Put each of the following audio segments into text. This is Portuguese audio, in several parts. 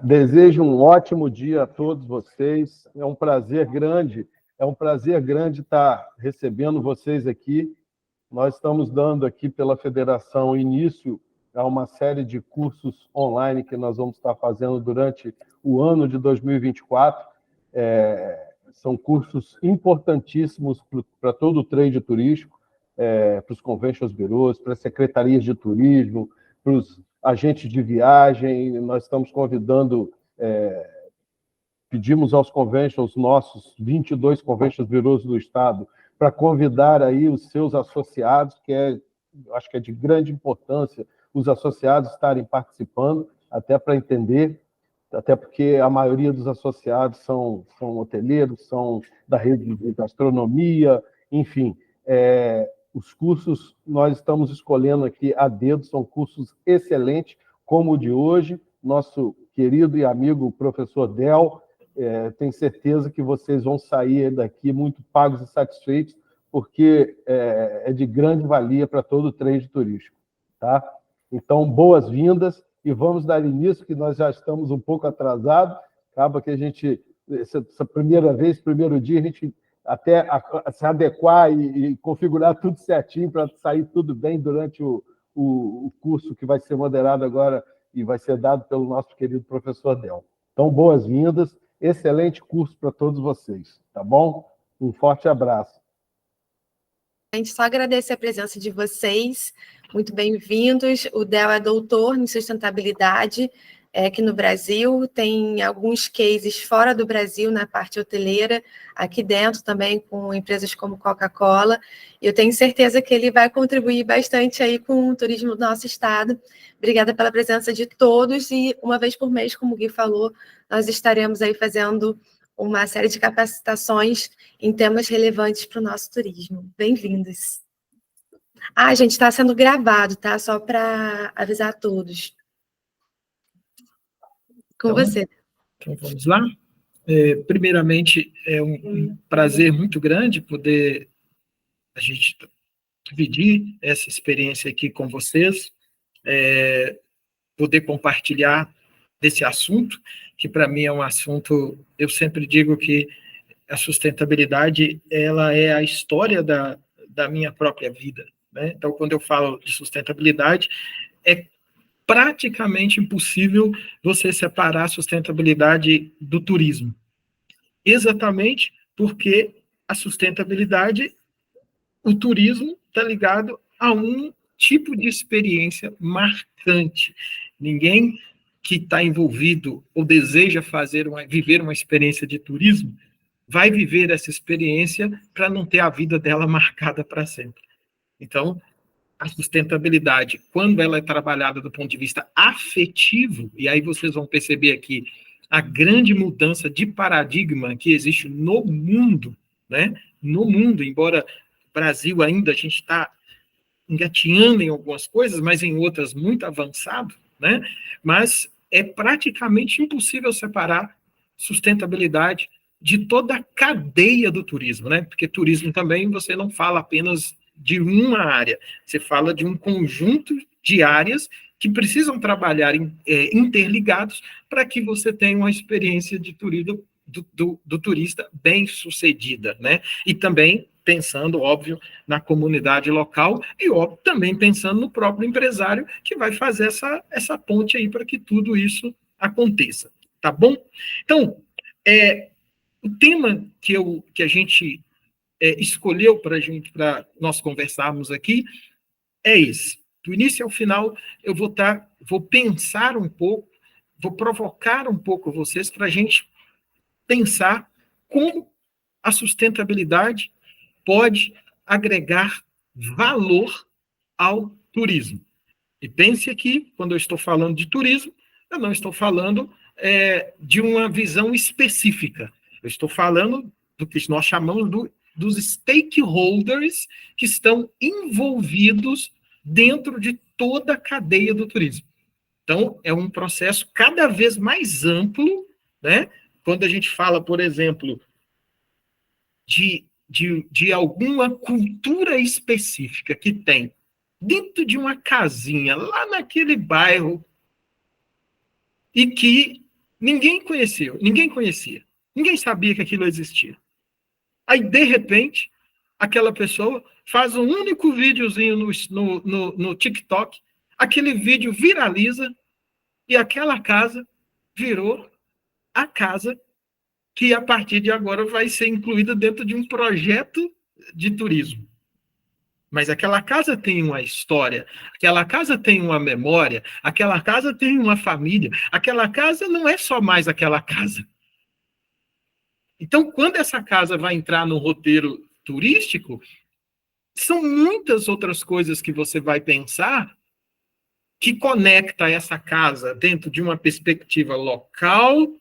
Desejo um ótimo dia a todos vocês. É um prazer grande estar recebendo vocês aqui. Nós estamos dando aqui pela Federação início a uma série de cursos online que nós vamos estar fazendo durante o ano de 2024. São cursos importantíssimos para todo o trade turístico, para os convention bureaus, para as secretarias de turismo, para os agentes de viagem. Nós estamos convidando, pedimos aos conventions, nossos 22 convention bureaus do Estado, para convidar aí os seus associados, acho que é de grande importância os associados estarem participando, até para entender, até porque a maioria dos associados são hoteleiros, são da rede de gastronomia, enfim. Os cursos nós estamos escolhendo aqui a dedo, são cursos excelentes, como o de hoje. Nosso querido e amigo professor Del, tenho certeza que vocês vão sair daqui muito pagos e satisfeitos, porque é de grande valia para todo o trade turístico. Tá? Então, boas-vindas e vamos dar início, que nós já estamos um pouco atrasados. Acaba que a gente, essa primeira vez, primeiro dia, a gente até se adequar e configurar tudo certinho para sair tudo bem durante o curso que vai ser moderado agora e vai ser dado pelo nosso querido professor Del. Então, boas-vindas, excelente curso para todos vocês, tá bom? Um forte abraço. A gente só agradecer a presença de vocês, muito bem-vindos. O Del é doutor em sustentabilidade aqui no Brasil, tem alguns cases fora do Brasil na parte hoteleira, aqui dentro também com empresas como Coca-Cola, e eu tenho certeza que ele vai contribuir bastante aí com o turismo do nosso estado. Obrigada pela presença de todos, e uma vez por mês, como o Gui falou, nós estaremos aí fazendo uma série de capacitações em temas relevantes para o nosso turismo. Bem-vindos. Gente, está sendo gravado, tá? Só para avisar a todos. Com você. Então, vamos lá. Primeiramente, é um prazer muito grande poder a gente dividir essa experiência aqui com vocês, poder compartilhar desse assunto, que para mim é um assunto, eu sempre digo que a sustentabilidade, ela é a história da minha própria vida, né? Então, quando eu falo de sustentabilidade, é praticamente impossível você separar a sustentabilidade do turismo. Exatamente porque a sustentabilidade, o turismo está ligado a um tipo de experiência marcante. Ninguém que está envolvido ou deseja viver uma experiência de turismo vai viver essa experiência para não ter a vida dela marcada para sempre. Então, a sustentabilidade, quando ela é trabalhada do ponto de vista afetivo, e aí vocês vão perceber aqui a grande mudança de paradigma que existe no mundo, né? No mundo, embora o Brasil ainda a gente está engatinhando em algumas coisas, mas em outras muito avançado, né? Mas é praticamente impossível separar sustentabilidade de toda a cadeia do turismo, né? Porque turismo também você não fala apenas de uma área, você fala de um conjunto de áreas que precisam trabalhar interligados para que você tenha uma experiência de turismo do turista bem sucedida, né? E também pensando, óbvio, na comunidade local e, óbvio, também pensando no próprio empresário que vai fazer essa ponte aí para que tudo isso aconteça, tá bom? Então, o tema que a gente escolheu para nós conversarmos aqui é esse. Do início ao final, eu vou pensar um pouco, vou provocar um pouco vocês para a gente pensar como a sustentabilidade pode agregar valor ao turismo. E pense aqui, quando eu estou falando de turismo, eu não estou falando de uma visão específica. Eu estou falando do que nós chamamos dos stakeholders que estão envolvidos dentro de toda a cadeia do turismo. Então, é um processo cada vez mais amplo, né? Quando a gente fala, por exemplo, de alguma cultura específica que tem dentro de uma casinha, lá naquele bairro, e que Ninguém conhecia, ninguém sabia que aquilo existia. Aí, de repente, aquela pessoa faz um único videozinho no TikTok, aquele vídeo viraliza e aquela casa virou a casa que, a partir de agora, vai ser incluída dentro de um projeto de turismo. Mas aquela casa tem uma história, aquela casa tem uma memória, aquela casa tem uma família, aquela casa não é só mais aquela casa. Então, quando essa casa vai entrar no roteiro turístico, são muitas outras coisas que você vai pensar que conecta essa casa dentro de uma perspectiva local,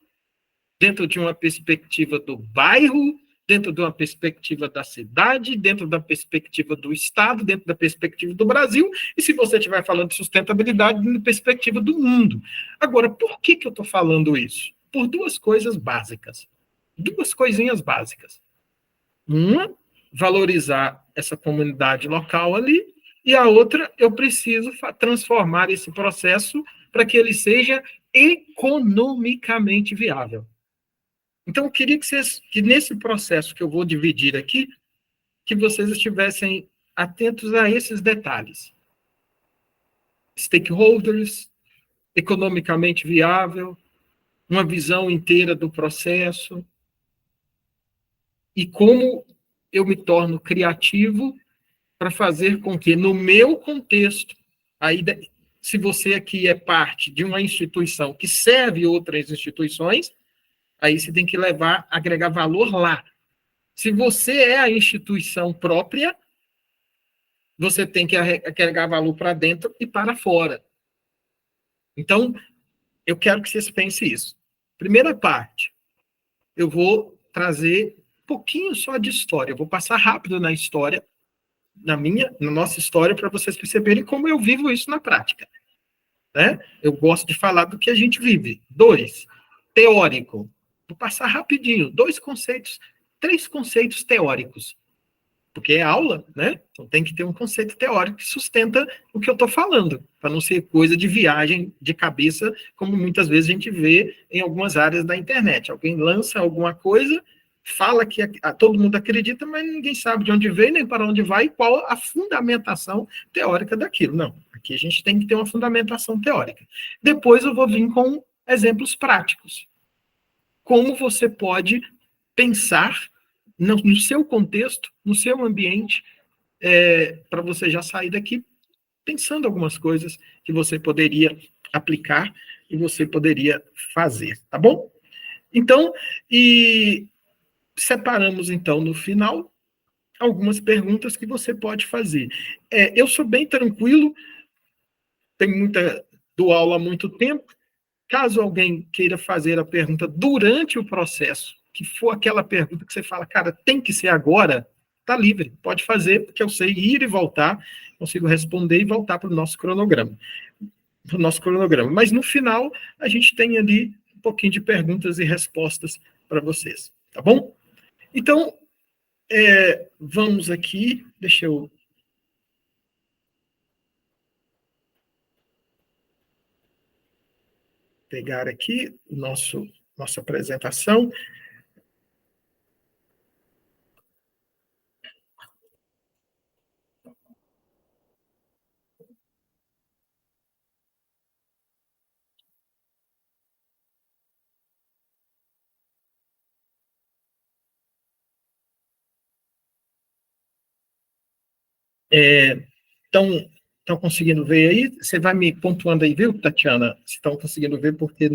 dentro de uma perspectiva do bairro, dentro de uma perspectiva da cidade, dentro da perspectiva do Estado, dentro da perspectiva do Brasil, e se você estiver falando de sustentabilidade, na perspectiva do mundo. Agora, por que eu estou falando isso? Por duas coisas básicas. Duas coisinhas básicas. Uma, valorizar essa comunidade local ali, e a outra, eu preciso transformar esse processo para que ele seja economicamente viável. Então, eu queria que nesse processo que eu vou dividir aqui, que vocês estivessem atentos a esses detalhes. Stakeholders, economicamente viável, uma visão inteira do processo, e como eu me torno criativo para fazer com que, no meu contexto, aí, se você aqui é parte de uma instituição que serve outras instituições, aí você tem que agregar valor lá. Se você é a instituição própria, você tem que agregar valor para dentro e para fora. Então, eu quero que vocês pensem isso. Primeira parte, eu vou trazer um pouquinho só de história. Eu vou passar rápido na história, na nossa história, para vocês perceberem como eu vivo isso na prática. Né? Eu gosto de falar do que a gente vive. 2, teórico. Vou passar rapidinho. 3 conceitos teóricos. Porque é aula, né? Então tem que ter um conceito teórico que sustenta o que eu estou falando, para não ser coisa de viagem de cabeça, como muitas vezes a gente vê em algumas áreas da internet. Alguém lança alguma coisa, fala que todo mundo acredita, mas ninguém sabe de onde veio, nem para onde vai, e qual a fundamentação teórica daquilo. Não, aqui a gente tem que ter uma fundamentação teórica. Depois eu vou vir com exemplos práticos. Como você pode pensar no seu contexto, no seu ambiente, para você já sair daqui pensando algumas coisas que você poderia aplicar e você poderia fazer, tá bom? Então, e separamos, então, no final, algumas perguntas que você pode fazer. Eu sou bem tranquilo, dou aula há muito tempo. Caso alguém queira fazer a pergunta durante o processo, que for aquela pergunta que você fala, cara, tem que ser agora, tá livre, pode fazer, porque eu sei ir e voltar, consigo responder e voltar para o nosso cronograma. Mas no final, a gente tem ali um pouquinho de perguntas e respostas para vocês, tá bom? Então, vamos aqui, deixa eu pegar aqui nossa apresentação. Estão conseguindo ver aí? Você vai me pontuando aí, viu, Tatiana? Se estão conseguindo ver, porque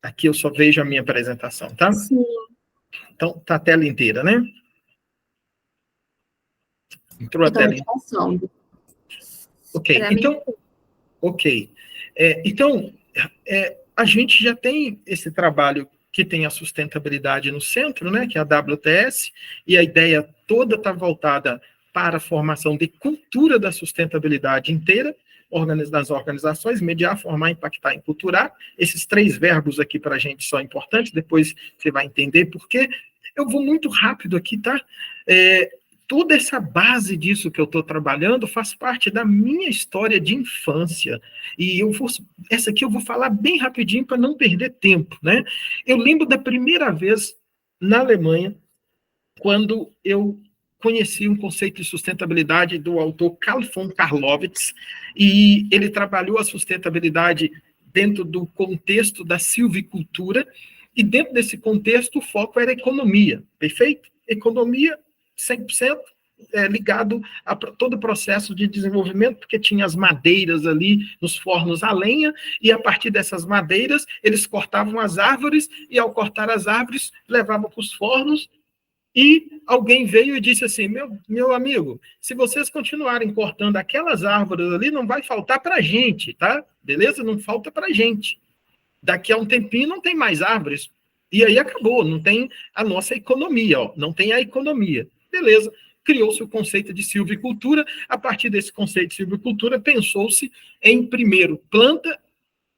aqui eu só vejo a minha apresentação, tá? Sim. Então, tá a tela inteira, né? Entrou a tela inteira. Ok, então... Ok. Então, a gente já tem esse trabalho que tem a sustentabilidade no centro, né, que é a WTS, e a ideia toda está voltada para a formação de cultura da sustentabilidade inteira, das organizações, mediar, formar, impactar e culturar. Esses 3 verbos aqui para a gente são importantes, depois você vai entender por quê. Eu vou muito rápido aqui, tá? toda essa base disso que eu estou trabalhando faz parte da minha história de infância. E essa aqui eu vou falar bem rapidinho para não perder tempo, né? Eu lembro da primeira vez na Alemanha, quando eu conheci um conceito de sustentabilidade do autor Karl von Karlowitz, e ele trabalhou a sustentabilidade dentro do contexto da silvicultura, e dentro desse contexto o foco era economia, perfeito? Economia 100% ligado a todo o processo de desenvolvimento, porque tinha as madeiras ali nos fornos a lenha, e a partir dessas madeiras eles cortavam as árvores, e ao cortar as árvores levavam para os fornos, e alguém veio e disse assim, meu amigo, se vocês continuarem cortando aquelas árvores ali, não vai faltar para a gente, tá? Beleza? Não falta para a gente. Daqui a um tempinho não tem mais árvores. E aí acabou, não tem a nossa economia, ó, não tem a economia. Beleza, criou-se o conceito de silvicultura. A partir desse conceito de silvicultura, pensou-se em, primeiro, planta,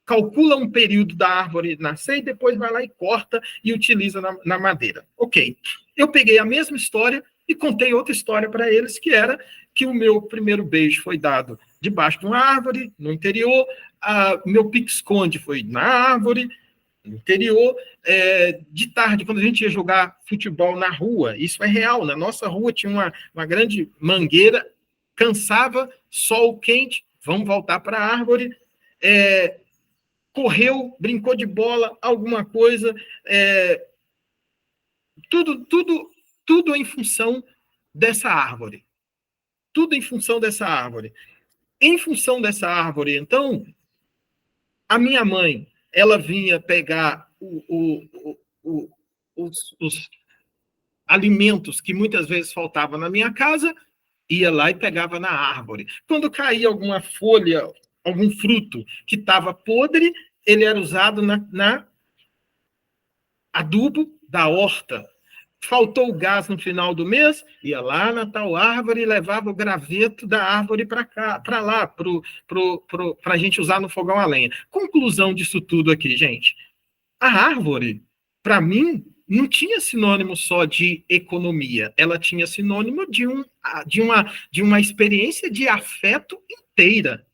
calcula um período da árvore nascer e depois vai lá e corta e utiliza na madeira. Ok. Eu peguei a mesma história e contei outra história para eles, que era que o meu primeiro beijo foi dado debaixo de uma árvore, no interior, meu pique-esconde foi na árvore, no interior, de tarde, quando a gente ia jogar futebol na rua, isso é real, na nossa rua tinha uma grande mangueira, cansava, sol quente, vamos voltar para a árvore, correu, brincou de bola, alguma coisa, tudo em função dessa árvore. Tudo em função dessa árvore. Em função dessa árvore, então, a minha mãe, ela vinha pegar os alimentos que muitas vezes faltavam na minha casa, ia lá e pegava na árvore. Quando caía alguma folha, algum fruto que estava podre, ele era usado na adubo da horta. Faltou o gás no final do mês, ia lá na tal árvore e levava o graveto da árvore para lá, para a gente usar no fogão a lenha. Conclusão disso tudo aqui, gente. A árvore, para mim, não tinha sinônimo só de economia, ela tinha sinônimo de uma experiência de afeto inteira.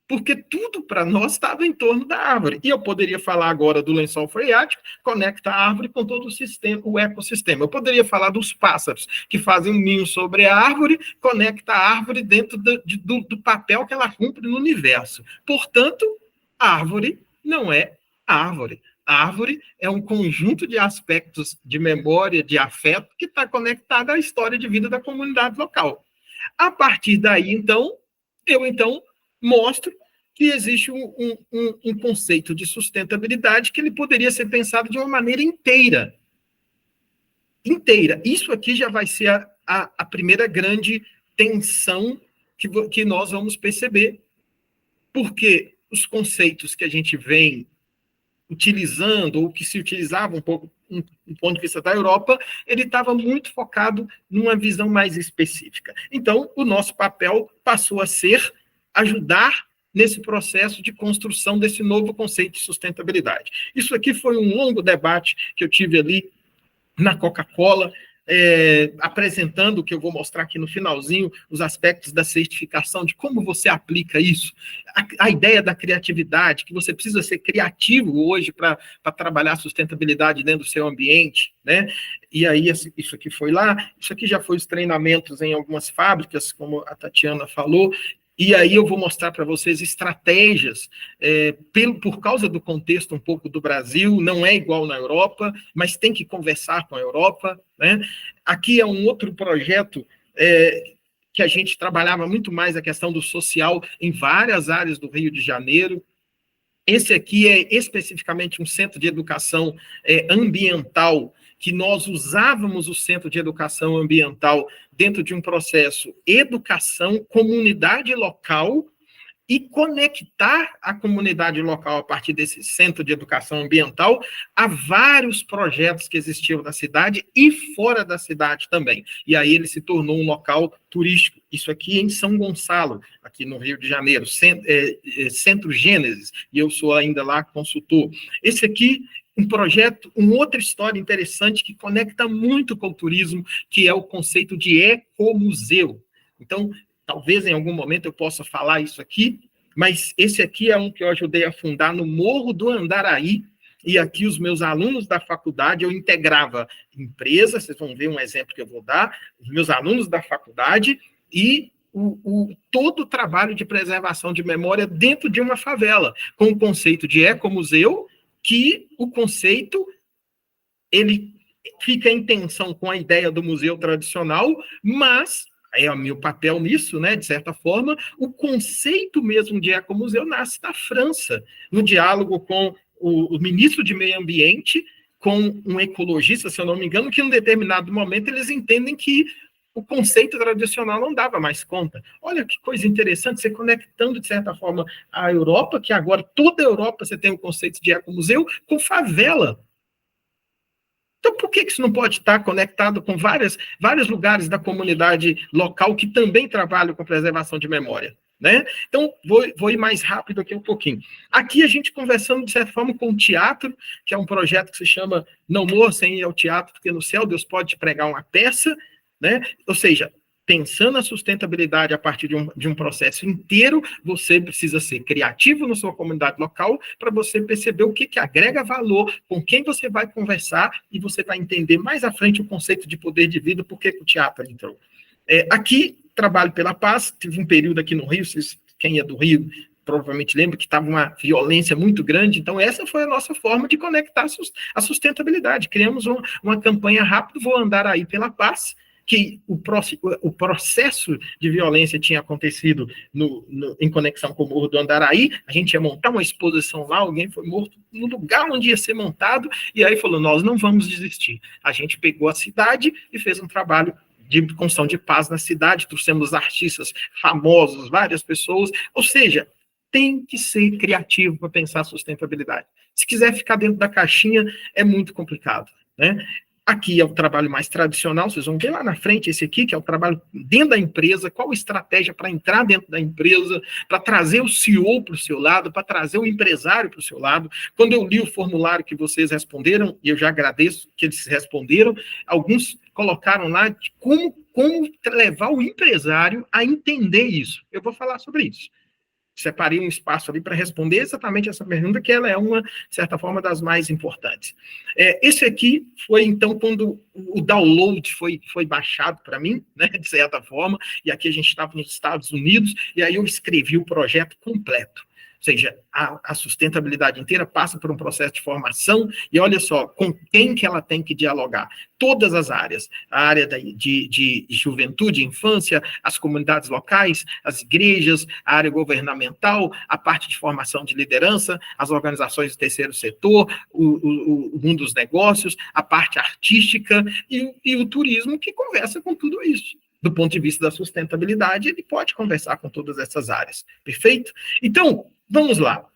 Porque tudo para nós estava em torno da árvore. E eu poderia falar agora do lençol freático, conecta a árvore com todo o sistema, o ecossistema. Eu poderia falar dos pássaros, que fazem um ninho sobre a árvore, conecta a árvore dentro do papel que ela cumpre no universo. Portanto, árvore não é árvore. A árvore é um conjunto de aspectos de memória, de afeto, que está conectado à história de vida da comunidade local. A partir daí, então, eu mostro que existe um conceito de sustentabilidade que ele poderia ser pensado de uma maneira inteira. Inteira. Isso aqui já vai ser a primeira grande tensão que nós vamos perceber. Porque os conceitos que a gente vem utilizando, ou que se utilizava um pouco do ponto de vista da Europa, ele estava muito focado numa visão mais específica. Então, o nosso papel passou a ser ajudar nesse processo de construção desse novo conceito de sustentabilidade. Isso aqui foi um longo debate que eu tive ali na Coca-Cola, apresentando o que eu vou mostrar aqui no finalzinho, os aspectos da certificação, de como você aplica isso, a ideia da criatividade, que você precisa ser criativo hoje para trabalhar a sustentabilidade dentro do seu ambiente, né? E aí isso aqui foi lá, isso aqui já foi os treinamentos em algumas fábricas, como a Tatiana falou. E aí eu vou mostrar para vocês estratégias, por causa do contexto um pouco do Brasil, não é igual na Europa, mas tem que conversar com a Europa, né? Aqui é um outro projeto que a gente trabalhava muito mais a questão do social em várias áreas do Rio de Janeiro. Esse aqui é especificamente um centro de educação ambiental, que nós usávamos o centro de educação ambiental dentro de um processo educação, comunidade local, e conectar a comunidade local a partir desse centro de educação ambiental a vários projetos que existiam na cidade e fora da cidade também. E aí ele se tornou um local turístico. Isso aqui em São Gonçalo, aqui no Rio de Janeiro, Centro Gênesis, e eu sou ainda lá consultor. Esse aqui um projeto, uma outra história interessante que conecta muito com o turismo, que é o conceito de ecomuseu. Então, talvez em algum momento eu possa falar isso aqui, mas esse aqui é um que eu ajudei a fundar no Morro do Andaraí, e aqui os meus alunos da faculdade, eu integrava empresas, vocês vão ver um exemplo que eu vou dar, os meus alunos da faculdade e todo o trabalho de preservação de memória dentro de uma favela, com o conceito de ecomuseu, que o conceito, ele fica em tensão com a ideia do museu tradicional, mas é o meu papel nisso, né, de certa forma, o conceito mesmo de ecomuseu nasce da França, no diálogo com o ministro de Meio Ambiente, com um ecologista, se eu não me engano, que em um determinado momento eles entendem que o conceito tradicional não dava mais conta. Olha que coisa interessante, você conectando, de certa forma, a Europa, que agora toda a Europa você tem o conceito de ecomuseu, com favela. Então, por que isso não pode estar conectado com vários lugares da comunidade local que também trabalham com preservação de memória? Né? Então, vou ir mais rápido aqui um pouquinho. Aqui a gente conversando, de certa forma, com o teatro, que é um projeto que se chama Não Morra Sem Ir ao Teatro, porque no céu Deus pode te pregar uma peça, né? Ou seja, pensando a sustentabilidade a partir de um processo inteiro, você precisa ser criativo na sua comunidade local para você perceber o que agrega valor, com quem você vai conversar, e você vai entender mais à frente o conceito de poder de vida, por que o teatro entrou. Aqui, trabalho pela paz, tive um período aqui no Rio, quem é do Rio provavelmente lembra que estava uma violência muito grande, então essa foi a nossa forma de conectar a sustentabilidade. Criamos uma campanha rápida, Vou Andar Aí pela Paz, que o processo de violência tinha acontecido em conexão com o Morro do Andaraí, a gente ia montar uma exposição lá, alguém foi morto no lugar onde ia ser montado, e aí falou, nós não vamos desistir. A gente pegou a cidade e fez um trabalho de construção de paz na cidade, trouxemos artistas famosos, várias pessoas, ou seja, tem que ser criativo para pensar a sustentabilidade. Se quiser ficar dentro da caixinha, é muito complicado, né? Aqui é o trabalho mais tradicional, vocês vão ver lá na frente esse aqui, que é o trabalho dentro da empresa, qual a estratégia para entrar dentro da empresa, para trazer o CEO para o seu lado, para trazer o empresário para o seu lado. Quando eu li o formulário que vocês responderam, e eu já agradeço que eles responderam, alguns colocaram lá de como levar o empresário a entender isso. Eu vou falar sobre isso. Separei um espaço ali para responder exatamente essa pergunta, que ela é uma, de certa forma, das mais importantes. Esse aqui foi, então, quando o download foi baixado para mim, né, de certa forma, e aqui a gente estava nos Estados Unidos, e aí eu escrevi o projeto completo. Ou seja, a sustentabilidade inteira passa por um processo de formação, e olha só, com quem que ela tem que dialogar? Todas as áreas, a área de juventude, infância, as comunidades locais, as igrejas, a área governamental, a parte de formação de liderança, as organizações do terceiro setor, o mundo dos negócios, a parte artística e o turismo, que conversa com tudo isso. Do ponto de vista da sustentabilidade, ele pode conversar com todas essas áreas. Perfeito? Então, vamos lá.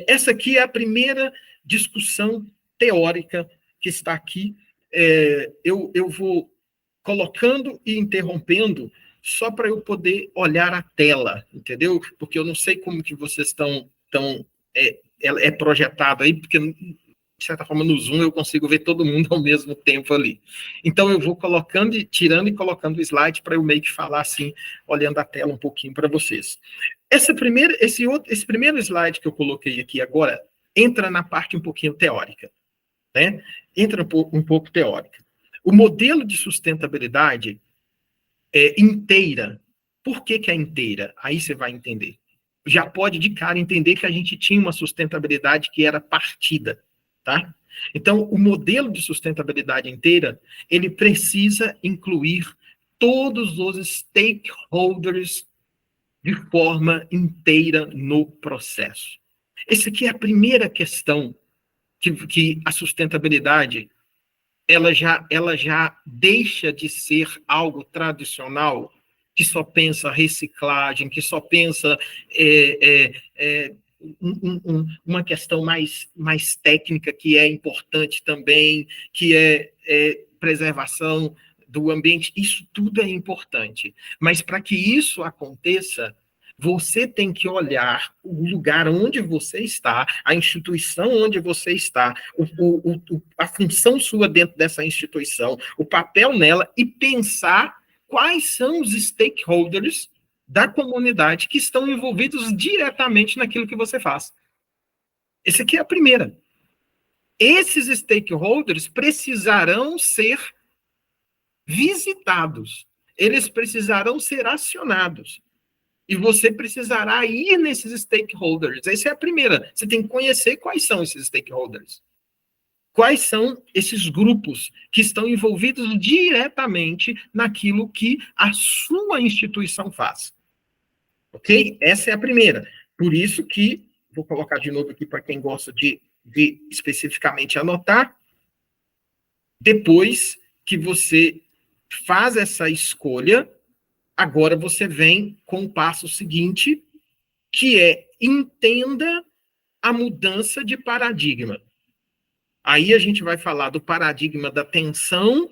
Essa aqui é a primeira discussão teórica que está aqui. Eu vou colocando e interrompendo só para eu poder olhar a tela, entendeu? Porque eu não sei como que vocês estão projetado aí, porque de certa forma, no Zoom, eu consigo ver todo mundo ao mesmo tempo ali. Então, eu vou colocando e tirando e colocando o slide para eu meio que falar assim, olhando a tela um pouquinho para vocês. Esse primeiro slide que eu coloquei aqui agora, entra na parte um pouquinho teórica, né? Entra um pouco teórica. O modelo de sustentabilidade é inteira. Por que é inteira? Aí você vai entender. Já pode, de cara, entender que a gente tinha uma sustentabilidade que era partida. Tá? Então, o modelo de sustentabilidade inteira, ele precisa incluir todos os stakeholders de forma inteira no processo. Essa aqui é a primeira questão que a sustentabilidade ela já deixa de ser algo tradicional, que só pensa reciclagem, que só pensa uma questão mais técnica, que é importante também, que é preservação do ambiente. Isso tudo é importante. Mas para que isso aconteça, Você tem que olhar o lugar onde você está, a instituição onde você está, a função sua dentro dessa instituição, o papel nela, e pensar quais são os stakeholders da comunidade que estão envolvidos diretamente naquilo que você faz. Essa aqui é a primeira. Esses stakeholders precisarão ser visitados, eles precisarão ser acionados. E você precisará ir nesses stakeholders. Essa é a primeira. Você tem que conhecer quais são esses stakeholders. Quais são esses grupos que estão envolvidos diretamente naquilo que a sua instituição faz. Ok? Essa é a primeira. Por isso que, vou colocar de novo aqui para quem gosta de especificamente anotar, depois que você faz essa escolha, agora você vem com o passo seguinte, que é entenda a mudança de paradigma. Aí a gente vai falar do paradigma da tensão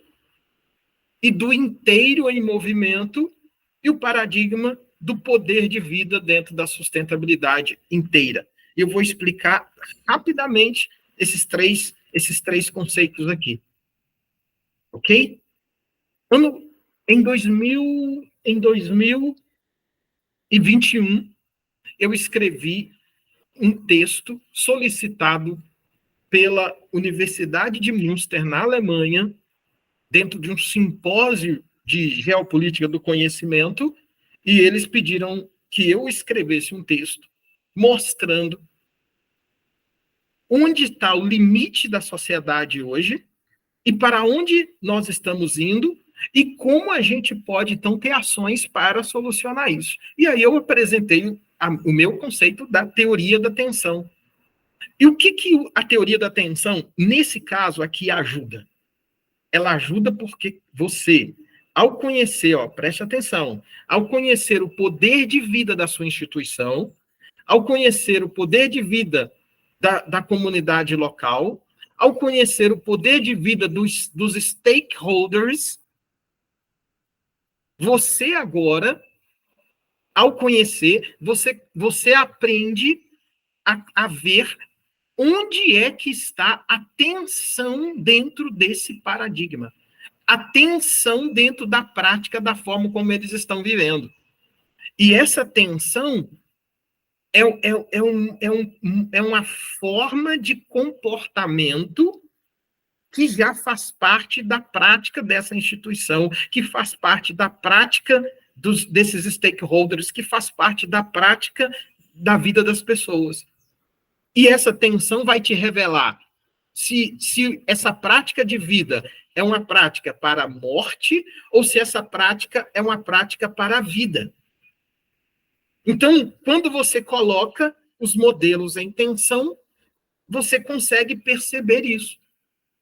e do inteiro em movimento e o paradigma do poder de vida dentro da sustentabilidade inteira. E eu vou explicar rapidamente esses três conceitos aqui. Ok? Em 2021, eu escrevi um texto solicitado pela Universidade de Münster, na Alemanha, dentro de um simpósio de geopolítica do conhecimento, e eles pediram que eu escrevesse um texto mostrando onde está o limite da sociedade hoje e para onde nós estamos indo e como a gente pode, então, ter ações para solucionar isso. E aí eu apresentei o meu conceito da teoria da tensão. E o que a teoria da tensão, nesse caso aqui, ajuda? Ela ajuda porque você, ao conhecer, preste atenção, ao conhecer o poder de vida da sua instituição, ao conhecer o poder de vida da comunidade local, ao conhecer o poder de vida dos stakeholders, você agora, ao conhecer, você aprende a ver onde é que está a tensão dentro desse paradigma. A tensão dentro da prática, da forma como eles estão vivendo. E essa tensão é uma forma de comportamento que já faz parte da prática dessa instituição, que faz parte da prática desses stakeholders, que faz parte da prática da vida das pessoas. E essa tensão vai te revelar se essa prática de vida é uma prática para a morte ou se essa prática é uma prática para a vida. Então, quando você coloca os modelos em tensão, você consegue perceber isso.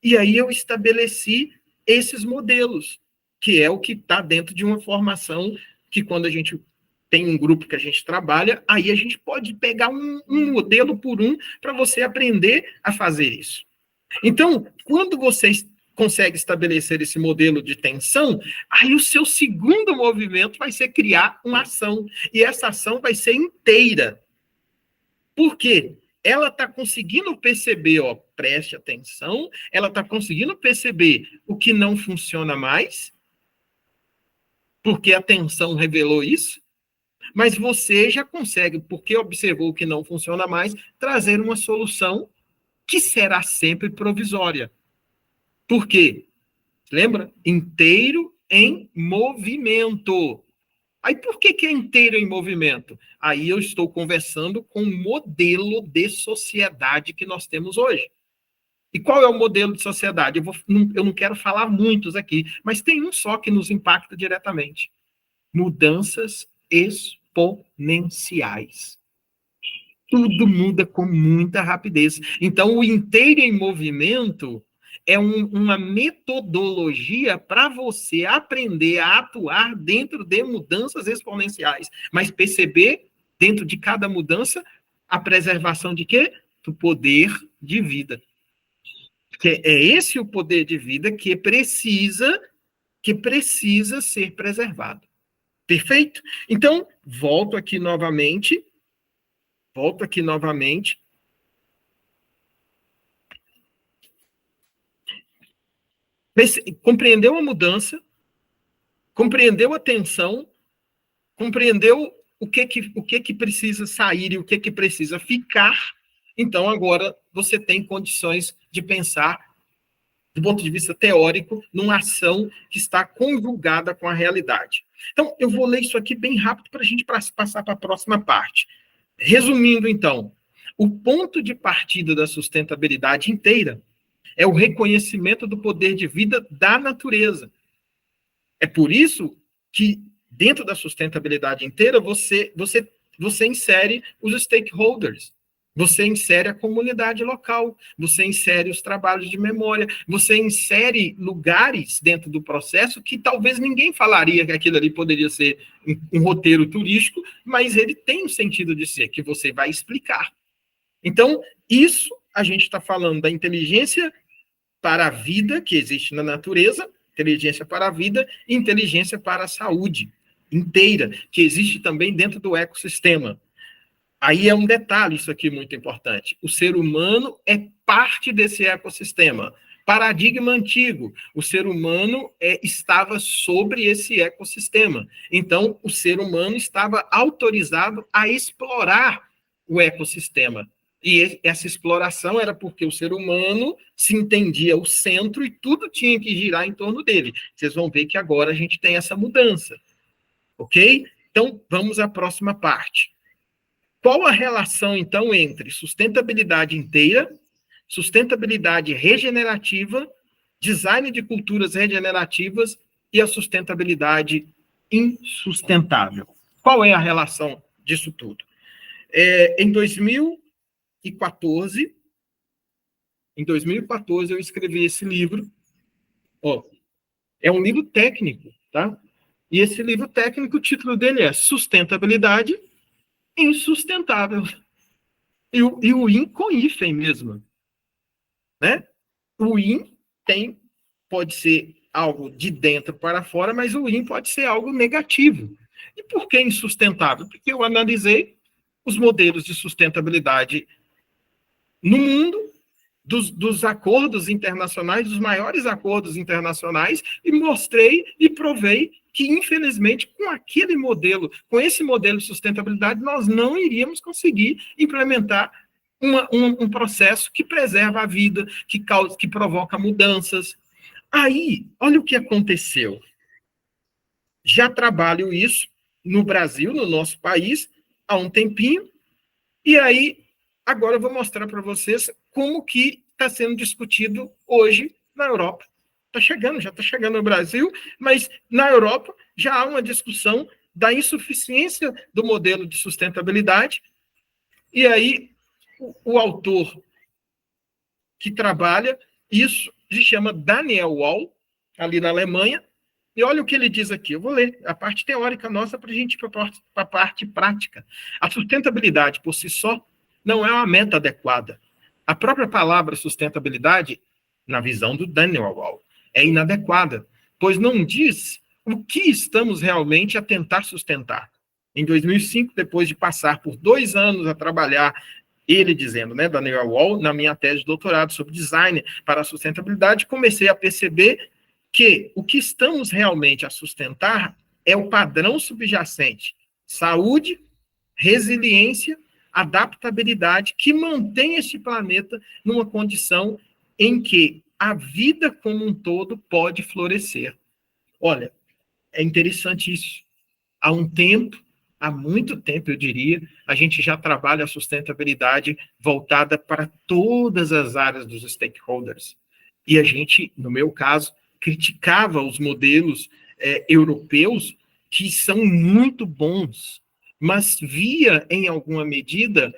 E aí eu estabeleci esses modelos, que é o que está dentro de uma formação que quando a gente tem um grupo que a gente trabalha, aí a gente pode pegar um modelo por um para você aprender a fazer isso. Então, quando você consegue estabelecer esse modelo de tensão, aí o seu segundo movimento vai ser criar uma ação. E essa ação vai ser inteira. Por quê? Ela está conseguindo perceber, preste atenção, ela está conseguindo perceber o que não funciona mais, porque a tensão revelou isso, mas você já consegue, porque observou o que não funciona mais, trazer uma solução que será sempre provisória. Por quê? Lembra? Inteiro em movimento. Aí por que é inteiro em movimento? Aí eu estou conversando com o modelo de sociedade que nós temos hoje. E qual é o modelo de sociedade? Eu não quero falar muitos aqui, mas tem um só que nos impacta diretamente. Mudanças exponenciais. Tudo muda com muita rapidez. Então, o inteiro em movimento é uma metodologia para você aprender a atuar dentro de mudanças exponenciais, mas perceber, dentro de cada mudança, a preservação de quê? Do poder de vida. Que é esse o poder de vida que precisa ser preservado. Perfeito? Então, volto aqui novamente. Compreendeu a mudança, compreendeu a tensão, compreendeu o que precisa sair e o que precisa ficar. Então, agora você tem condições de pensar, do ponto de vista teórico, numa ação que está conjugada com a realidade. Então, eu vou ler isso aqui bem rápido para a gente passar para a próxima parte. Resumindo, então, o ponto de partida da sustentabilidade inteira é o reconhecimento do poder de vida da natureza. É por isso que, dentro da sustentabilidade inteira, você insere os stakeholders, você insere a comunidade local, você insere os trabalhos de memória, você insere lugares dentro do processo que talvez ninguém falaria que aquilo ali poderia ser um roteiro turístico, mas ele tem um sentido de ser, que você vai explicar. Então, isso a gente está falando da inteligência para a vida que existe na natureza, inteligência para a vida e inteligência para a saúde inteira, que existe também dentro do ecossistema. Aí é um detalhe, isso aqui muito importante. O ser humano é parte desse ecossistema. Paradigma antigo. O ser humano estava sobre esse ecossistema. Então, o ser humano estava autorizado a explorar o ecossistema. E essa exploração era porque o ser humano se entendia o centro e tudo tinha que girar em torno dele. Vocês vão ver que agora a gente tem essa mudança. Ok? Então, vamos à próxima parte. Qual a relação, então, entre sustentabilidade inteira, sustentabilidade regenerativa, design de culturas regenerativas e a sustentabilidade insustentável? Qual é a relação disso tudo? Em 2014, eu escrevi esse livro. É um livro técnico, tá? E esse livro técnico, o título dele é Sustentabilidade Insustentável. E o IN com hífen mesmo. Né? O IN pode ser algo de dentro para fora, mas o IN pode ser algo negativo. E por que insustentável? Porque eu analisei os modelos de sustentabilidade no mundo, dos acordos internacionais, dos maiores acordos internacionais, e mostrei e provei que, infelizmente, com esse modelo de sustentabilidade, nós não iríamos conseguir implementar um processo que preserva a vida, que provoca mudanças. Aí, olha o que aconteceu. Já trabalho isso no Brasil, no nosso país, há um tempinho, e aí, agora eu vou mostrar para vocês como que está sendo discutido hoje na Europa. Já está chegando no Brasil, mas na Europa já há uma discussão da insuficiência do modelo de sustentabilidade, e aí o autor que trabalha isso se chama Daniel Wall, ali na Alemanha, e olha o que ele diz aqui. Eu vou ler a parte teórica nossa para a gente ir para a parte prática. A sustentabilidade por si só não é uma meta adequada. A própria palavra sustentabilidade, na visão do Daniel Wall, é inadequada, pois não diz o que estamos realmente a tentar sustentar. Em 2005, depois de passar por 2 anos a trabalhar, ele dizendo, né, Daniel Wall, na minha tese de doutorado sobre design para a sustentabilidade, comecei a perceber que o que estamos realmente a sustentar é o padrão subjacente: saúde, resiliência, adaptabilidade, que mantém este planeta numa condição em que a vida como um todo pode florescer. Olha, é interessante isso. Há muito tempo, eu diria, a gente já trabalha a sustentabilidade voltada para todas as áreas dos stakeholders. E a gente, no meu caso, criticava os modelos europeus, que são muito bons, mas via, em alguma medida,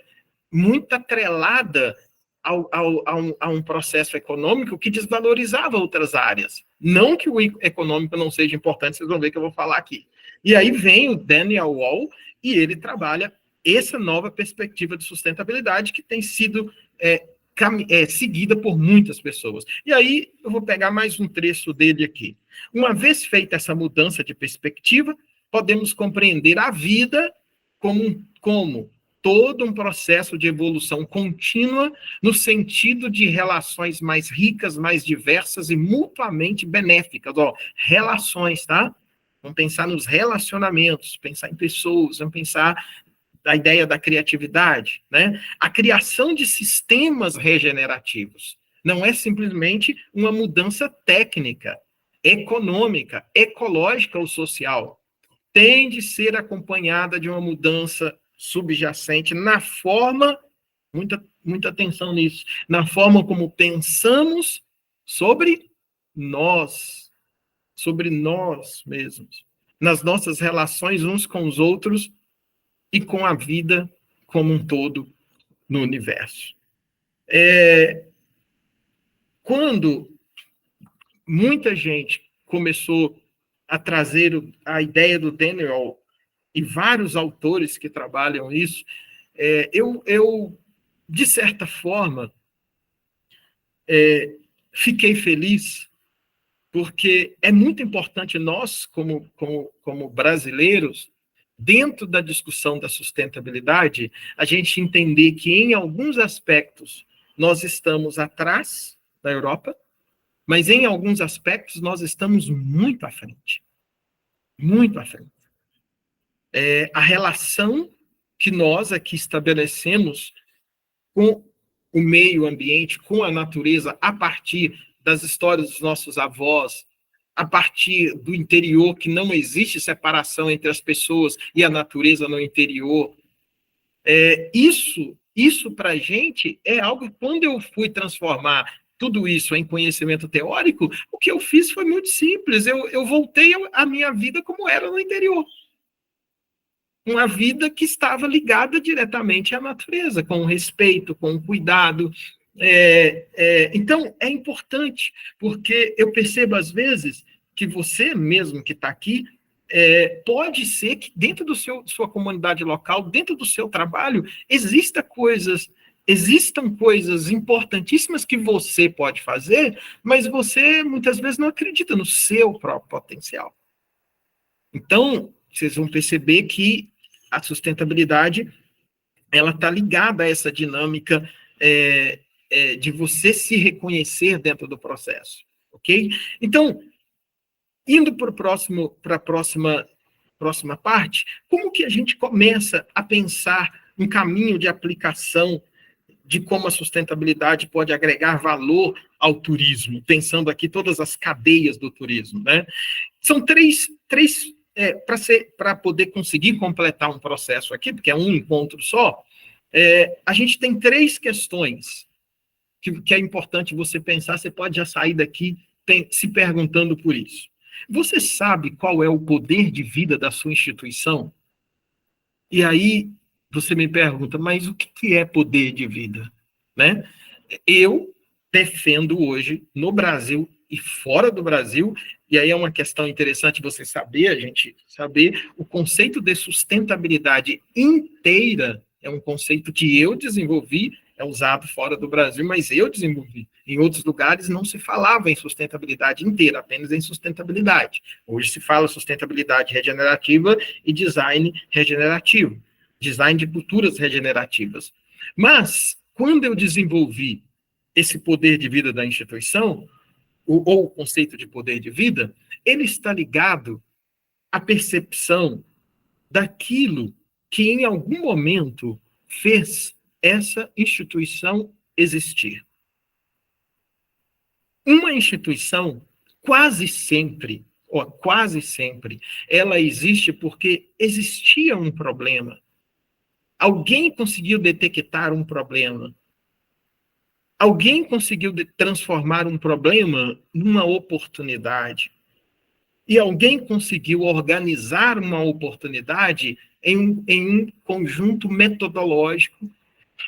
muito atrelada a um processo econômico que desvalorizava outras áreas. Não que o econômico não seja importante, vocês vão ver que eu vou falar aqui. E aí vem o Daniel Wall e ele trabalha essa nova perspectiva de sustentabilidade que tem sido seguida por muitas pessoas. E aí eu vou pegar mais um trecho dele aqui. Uma vez feita essa mudança de perspectiva, podemos compreender a vida como todo um processo de evolução contínua no sentido de relações mais ricas, mais diversas e mutuamente benéficas. Relações, tá? Vamos pensar nos relacionamentos, pensar em pessoas, vamos pensar na ideia da criatividade, né? A criação de sistemas regenerativos não é simplesmente uma mudança técnica, econômica, ecológica ou social. Tem de ser acompanhada de uma mudança subjacente na forma, muita atenção nisso, na forma como pensamos sobre nós mesmos, nas nossas relações uns com os outros e com a vida como um todo no universo. Quando muita gente começou a trazer a ideia do Daniel e vários autores que trabalham isso, eu de certa forma, fiquei feliz, porque é muito importante nós, como brasileiros, dentro da discussão da sustentabilidade, a gente entender que, em alguns aspectos, nós estamos atrás da Europa, mas, em alguns aspectos, nós estamos muito à frente. Muito à frente. A relação que nós aqui estabelecemos com o meio ambiente, com a natureza, a partir das histórias dos nossos avós, a partir do interior, que não existe separação entre as pessoas e a natureza no interior. Isso para a gente é algo, quando eu fui transformar tudo isso em conhecimento teórico, o que eu fiz foi muito simples, eu voltei à minha vida como era no interior. Uma vida que estava ligada diretamente à natureza, com respeito, com cuidado. Então, é importante, porque eu percebo, às vezes, que você mesmo que está aqui, pode ser que dentro sua comunidade local, dentro do seu trabalho, existam coisas importantíssimas que você pode fazer, mas você, muitas vezes, não acredita no seu próprio potencial. Então, vocês vão perceber que a sustentabilidade ela está ligada a essa dinâmica de você se reconhecer dentro do processo, ok? Então, indo para a próxima parte, como que a gente começa a pensar um caminho de aplicação de como a sustentabilidade pode agregar valor ao turismo, pensando aqui todas as cadeias do turismo, né? São três para poder conseguir completar um processo aqui, porque é um encontro só, a gente tem 3 questões que é importante você pensar. Você pode já sair daqui se perguntando por isso. Você sabe qual é o poder de vida da sua instituição? E aí você me pergunta, mas o que é poder de vida? Né? Eu defendo hoje, no Brasil e fora do Brasil, e aí é uma questão interessante você saber, a gente saber, o conceito de sustentabilidade inteira é um conceito que eu desenvolvi, é usado fora do Brasil, mas eu desenvolvi. Em outros lugares não se falava em sustentabilidade inteira, apenas em sustentabilidade. Hoje se fala sustentabilidade regenerativa e design regenerativo, design de culturas regenerativas. Mas, quando eu desenvolvi esse poder de vida da instituição, ou o conceito de poder de vida, ele está ligado à percepção daquilo que em algum momento fez essa instituição existir. Uma instituição, quase sempre, ela existe porque existia um problema. Alguém conseguiu detectar um problema. Alguém conseguiu transformar um problema numa oportunidade. E alguém conseguiu organizar uma oportunidade em um conjunto metodológico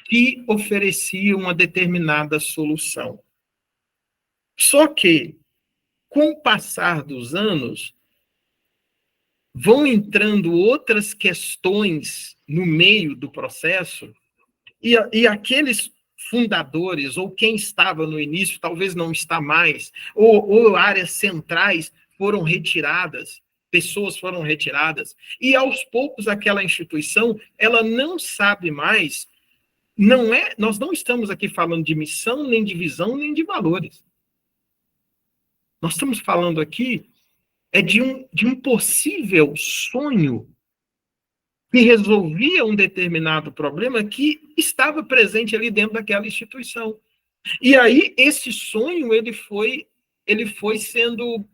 que oferecia uma determinada solução. Só que, com o passar dos anos, vão entrando outras questões no meio do processo, e aqueles fundadores, ou quem estava no início, talvez não está mais, ou áreas centrais foram retiradas, pessoas foram retiradas, e aos poucos aquela instituição, ela não sabe mais, nós não estamos aqui falando de missão, nem de visão, nem de valores. Nós estamos falando aqui de um possível sonho que resolvia um determinado problema que estava presente ali dentro daquela instituição. E aí, esse sonho, ele foi sendo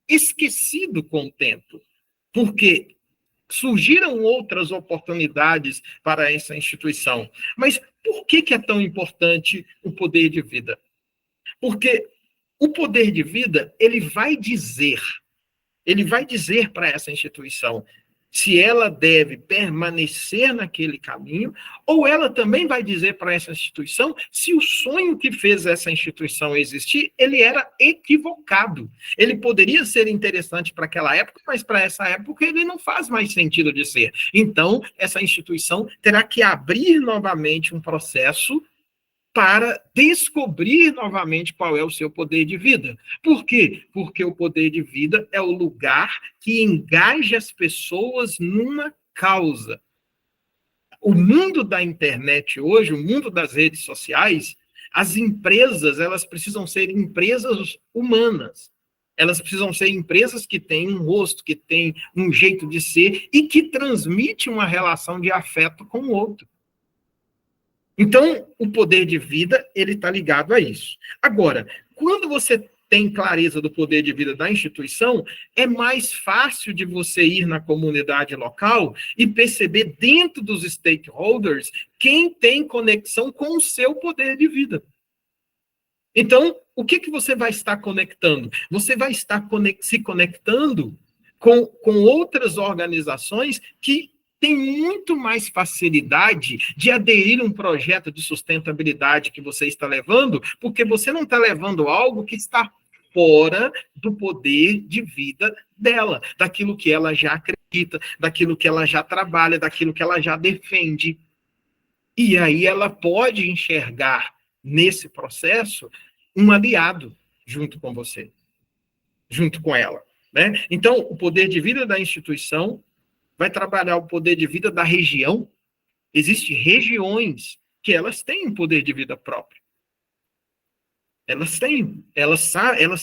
esquecido com o tempo, porque surgiram outras oportunidades para essa instituição. Mas por que é tão importante o poder de vida? Porque o poder de vida, ele vai dizer para essa instituição se ela deve permanecer naquele caminho, ou ela também vai dizer para essa instituição se o sonho que fez essa instituição existir, ele era equivocado. Ele poderia ser interessante para aquela época, mas para essa época ele não faz mais sentido de ser. Então, essa instituição terá que abrir novamente um processo para descobrir novamente qual é o seu poder de vida. Por quê? Porque o poder de vida é o lugar que engaja as pessoas numa causa. O mundo da internet hoje, o mundo das redes sociais, as empresas, elas precisam ser empresas humanas. Elas precisam ser empresas que têm um rosto, que têm um jeito de ser e que transmitem uma relação de afeto com o outro. Então, o poder de vida, ele está ligado a isso. Agora, quando você tem clareza do poder de vida da instituição, é mais fácil de você ir na comunidade local e perceber dentro dos stakeholders quem tem conexão com o seu poder de vida. Então, o que você vai estar conectando? Você vai estar se conectando com outras organizações que tem muito mais facilidade de aderir a um projeto de sustentabilidade que você está levando, porque você não está levando algo que está fora do poder de vida dela, daquilo que ela já acredita, daquilo que ela já trabalha, daquilo que ela já defende. E aí ela pode enxergar nesse processo um aliado junto com você, junto com ela, né? Então, o poder de vida da instituição vai trabalhar o poder de vida da região. Existem regiões que elas têm um poder de vida próprio. Elas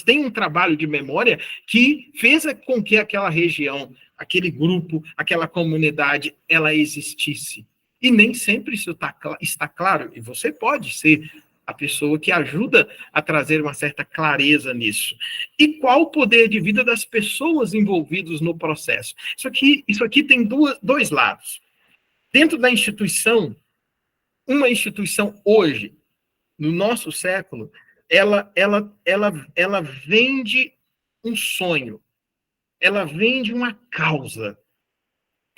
têm um trabalho de memória que fez com que aquela região, aquele grupo, aquela comunidade, ela existisse. E nem sempre isso está claro. E você pode ser a pessoa que ajuda a trazer uma certa clareza nisso. E qual o poder de vida das pessoas envolvidas no processo? Isso aqui tem dois lados. Dentro da instituição, uma instituição hoje, no nosso século, ela vende um sonho, ela vende uma causa.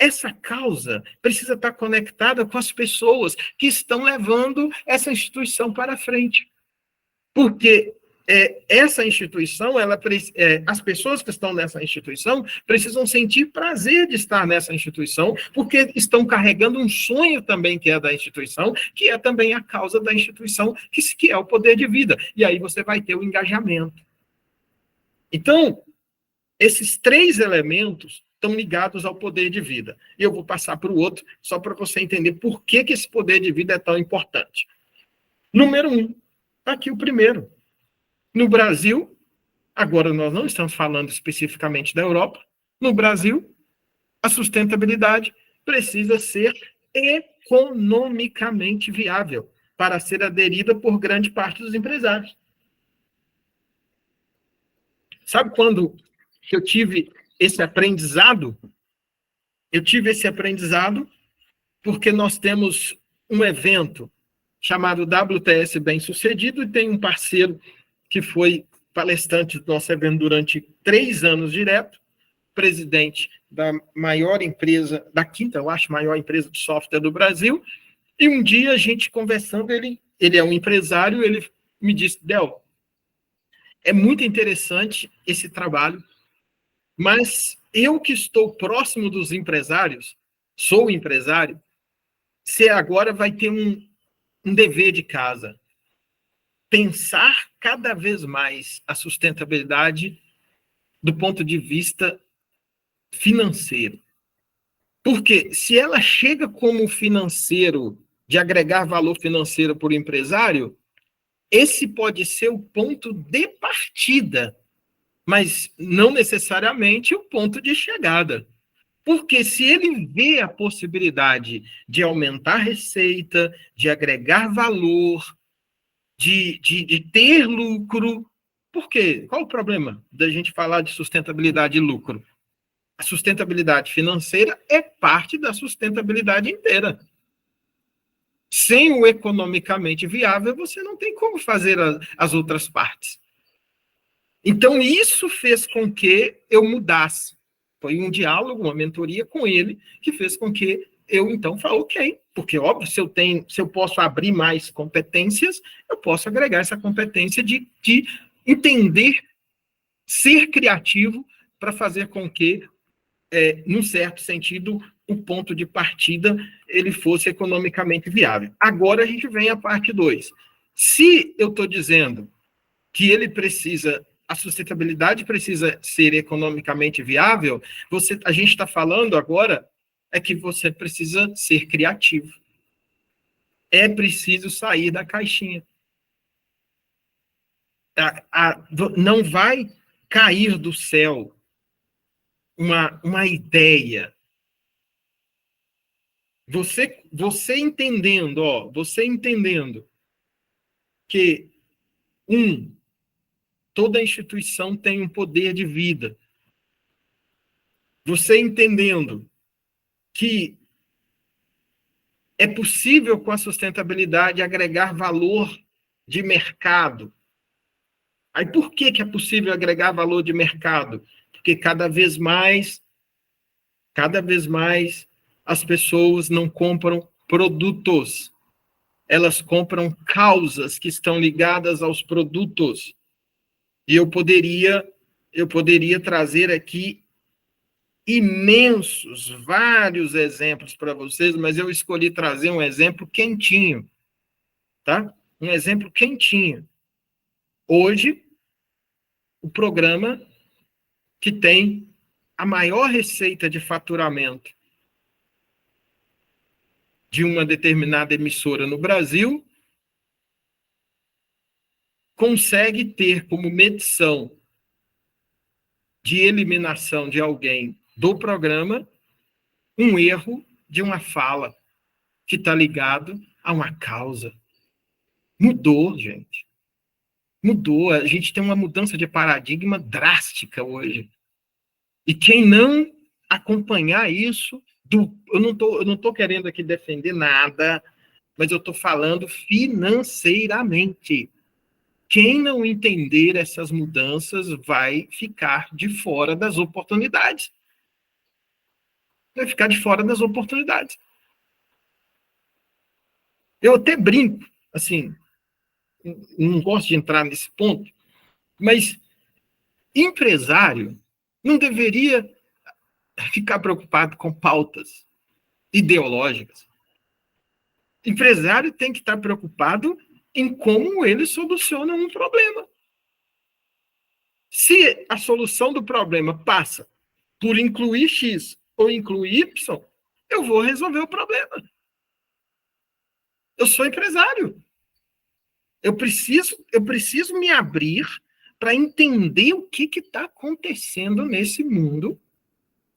Essa causa precisa estar conectada com as pessoas que estão levando essa instituição para frente. Porque essa instituição, as pessoas que estão nessa instituição precisam sentir prazer de estar nessa instituição, porque estão carregando um sonho também que é da instituição, que é também a causa da instituição, que é o poder de vida. E aí você vai ter o engajamento. Então, esses três elementos estão ligados ao poder de vida. E eu vou passar para o outro, só para você entender por que esse poder de vida é tão importante. Número 1, aqui o primeiro. No Brasil, agora nós não estamos falando especificamente da Europa, no Brasil, a sustentabilidade precisa ser economicamente viável para ser aderida por grande parte dos empresários. Sabe quando eu tive esse aprendizado? Eu tive esse aprendizado porque nós temos um evento chamado WTS Bem Sucedido e tem um parceiro que foi palestrante do nosso evento durante 3 anos direto, presidente da maior empresa, da quinta, eu acho, maior empresa de software do Brasil, e um dia a gente conversando, ele é um empresário, ele me disse, Del, é muito interessante esse trabalho, mas eu que estou próximo dos empresários, sou empresário, você agora vai ter um dever de casa. Pensar cada vez mais a sustentabilidade do ponto de vista financeiro. Porque se ela chega como financeiro, de agregar valor financeiro para o empresário, esse pode ser o ponto de partida, mas não necessariamente o ponto de chegada. Porque se ele vê a possibilidade de aumentar a receita, de agregar valor, de ter lucro, por quê? Qual o problema da gente falar de sustentabilidade e lucro? A sustentabilidade financeira é parte da sustentabilidade inteira. Sem o economicamente viável, você não tem como fazer as outras partes. Então, isso fez com que eu mudasse. Foi um diálogo, uma mentoria com ele, que fez com que eu, então, falei, ok, porque, óbvio, se eu posso abrir mais competências, eu posso agregar essa competência de entender, ser criativo para fazer com que, num certo sentido, o ponto de partida ele fosse economicamente viável. Agora a gente vem à parte 2. Se eu estou dizendo que a sustentabilidade precisa ser economicamente viável, a gente está falando agora que você precisa ser criativo. É preciso sair da caixinha. Não vai cair do céu uma ideia. Você entendendo que, toda instituição tem um poder de vida. Você entendendo que é possível, com a sustentabilidade, agregar valor de mercado. Aí, por que é possível agregar valor de mercado? Porque cada vez mais, as pessoas não compram produtos. Elas compram causas que estão ligadas aos produtos. E eu poderia trazer aqui vários exemplos para vocês, mas eu escolhi trazer um exemplo quentinho, tá? Um exemplo quentinho. Hoje, o programa que tem a maior receita de faturamento de uma determinada emissora no Brasil consegue ter como medição de eliminação de alguém do programa um erro de uma fala que está ligado a uma causa. Mudou, gente. Mudou. A gente tem uma mudança de paradigma drástica hoje. E quem não acompanhar isso, eu não tô querendo aqui defender nada, mas eu estou falando financeiramente. Quem não entender essas mudanças vai ficar de fora das oportunidades. Vai ficar de fora das oportunidades. Eu até brinco, assim, não gosto de entrar nesse ponto, mas empresário não deveria ficar preocupado com pautas ideológicas. Empresário tem que estar preocupado em como ele soluciona um problema. Se a solução do problema passa por incluir X ou incluir Y, eu vou resolver o problema. Eu sou empresário. Eu preciso me abrir para entender o que está acontecendo nesse mundo,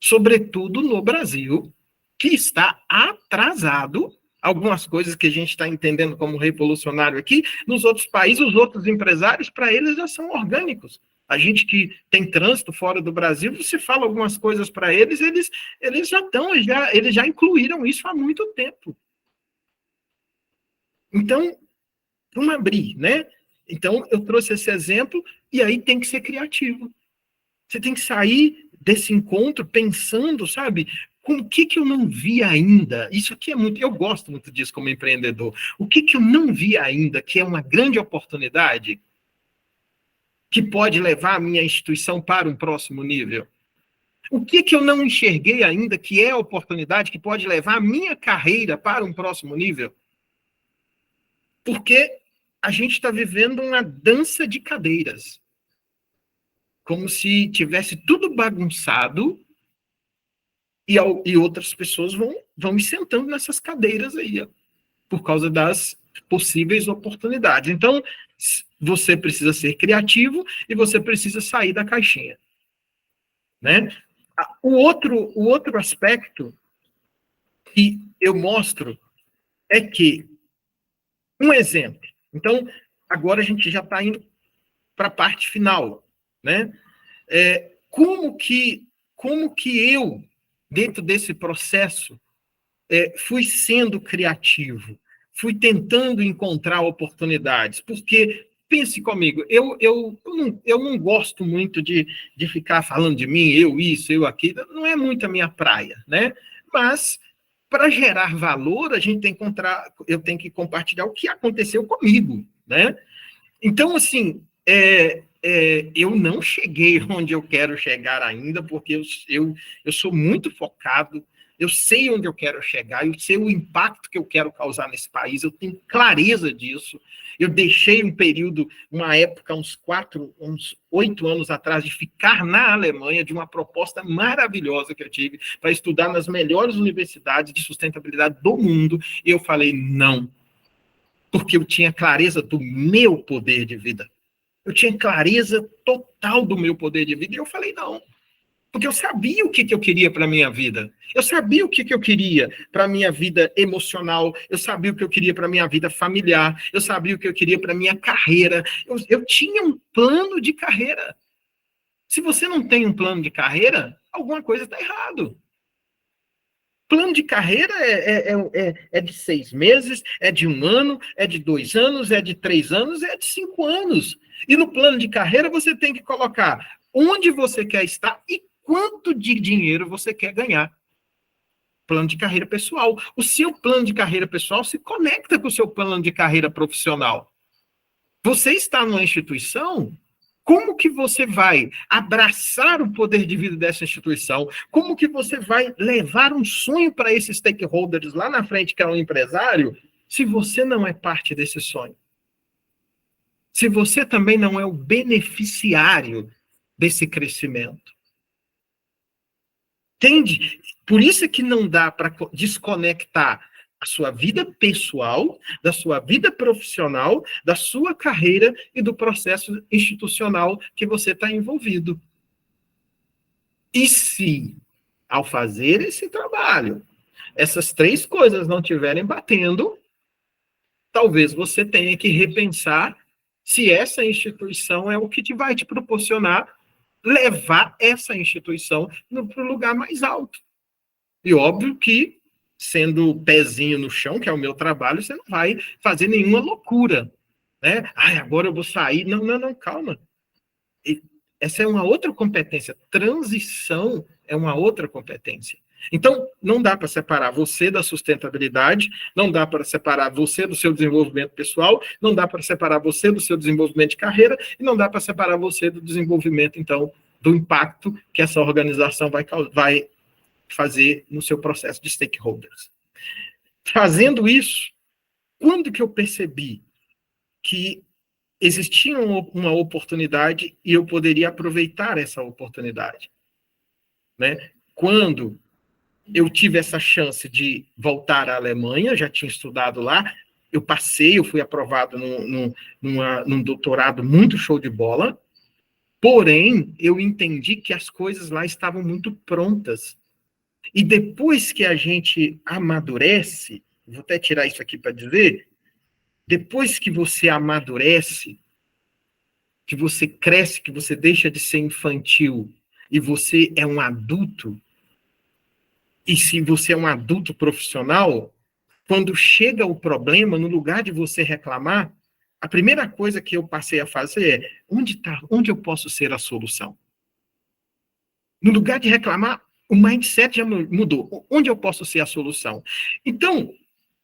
sobretudo no Brasil, que está atrasado. Algumas coisas que a gente está entendendo como revolucionário aqui, nos outros países, os outros empresários, para eles já são orgânicos. A gente que tem trânsito fora do Brasil, você fala algumas coisas para eles já incluíram isso há muito tempo. Então, vamos abrir, né? Então, eu trouxe esse exemplo, e aí tem que ser criativo. Você tem que sair desse encontro pensando, sabe, com o que eu não vi ainda. Isso aqui eu gosto muito disso como empreendedor. O que eu não vi ainda, que é uma grande oportunidade, que pode levar a minha instituição para um próximo nível? O que eu não enxerguei ainda, que é a oportunidade, que pode levar a minha carreira para um próximo nível? Porque a gente está vivendo uma dança de cadeiras. Como se tivesse tudo bagunçado e outras pessoas vão me sentando nessas cadeiras aí, ó, por causa das possíveis oportunidades. Então, você precisa ser criativo e você precisa sair da caixinha, né? O outro aspecto que eu mostro é que, um exemplo, então, agora a gente já está indo para a parte final, né? Como que eu, dentro desse processo, fui sendo criativo, fui tentando encontrar oportunidades, porque, pense comigo, eu não gosto muito de ficar falando de mim, eu isso, eu aquilo, não é muito a minha praia, né? Mas, para gerar valor, a gente tem que eu tenho que compartilhar o que aconteceu comigo, né? Então, assim, eu não cheguei onde eu quero chegar ainda, porque eu sou muito focado, eu sei onde eu quero chegar, eu sei o impacto que eu quero causar nesse país, eu tenho clareza disso. Eu deixei um período, uma época, uns 8 anos atrás, de ficar na Alemanha, de uma proposta maravilhosa que eu tive, para estudar nas melhores universidades de sustentabilidade do mundo, e eu falei, não, porque eu tinha clareza do meu poder de vida. Eu tinha clareza total do meu poder de vida, e eu falei, não. Porque eu sabia o que eu queria para a minha vida. Eu sabia o que eu queria para a minha vida emocional. Eu sabia o que eu queria para a minha vida familiar. Eu sabia o que eu queria para a minha carreira. Eu tinha um plano de carreira. Se você não tem um plano de carreira, alguma coisa está errado. Plano de carreira é de 6 meses, é de 1 ano, é de 2 anos, é de 3 anos, é de 5 anos. E no plano de carreira você tem que colocar onde você quer estar e quanto de dinheiro você quer ganhar. Plano de carreira pessoal. O seu plano de carreira pessoal se conecta com o seu plano de carreira profissional. Você está numa instituição, como que você vai abraçar o poder de vida dessa instituição? Como que você vai levar um sonho para esses stakeholders lá na frente, que é um empresário, se você não é parte desse sonho? Se você também não é o beneficiário desse crescimento? Entende? Por isso é que não dá para desconectar a sua vida pessoal, da sua vida profissional, da sua carreira e do processo institucional que você está envolvido. E se, ao fazer esse trabalho, essas 3 coisas não estiverem batendo, talvez você tenha que repensar se essa instituição é o que vai te proporcionar levar essa instituição para o lugar mais alto. E óbvio que, sendo pezinho no chão, que é o meu trabalho, você não vai fazer nenhuma loucura, né? Agora eu vou sair. Não, calma. Essa é uma outra competência. Transição é uma outra competência. Então, não dá para separar você da sustentabilidade, não dá para separar você do seu desenvolvimento pessoal, não dá para separar você do seu desenvolvimento de carreira, e não dá para separar você do desenvolvimento, então, do impacto que essa organização vai fazer no seu processo de stakeholders. Fazendo isso, quando que eu percebi que existia uma oportunidade e eu poderia aproveitar essa oportunidade? Né? Quando eu tive essa chance de voltar à Alemanha, já tinha estudado lá, eu fui aprovado num doutorado muito show de bola, porém, eu entendi que as coisas lá estavam muito prontas. E depois que a gente amadurece, vou até tirar isso aqui para dizer, depois que você amadurece, que você cresce, que você deixa de ser infantil e você é um adulto, e se você é um adulto profissional, quando chega o problema, no lugar de você reclamar, a primeira coisa que eu passei a fazer é, onde eu posso ser a solução? No lugar de reclamar, o mindset já mudou. Onde eu posso ser a solução? Então,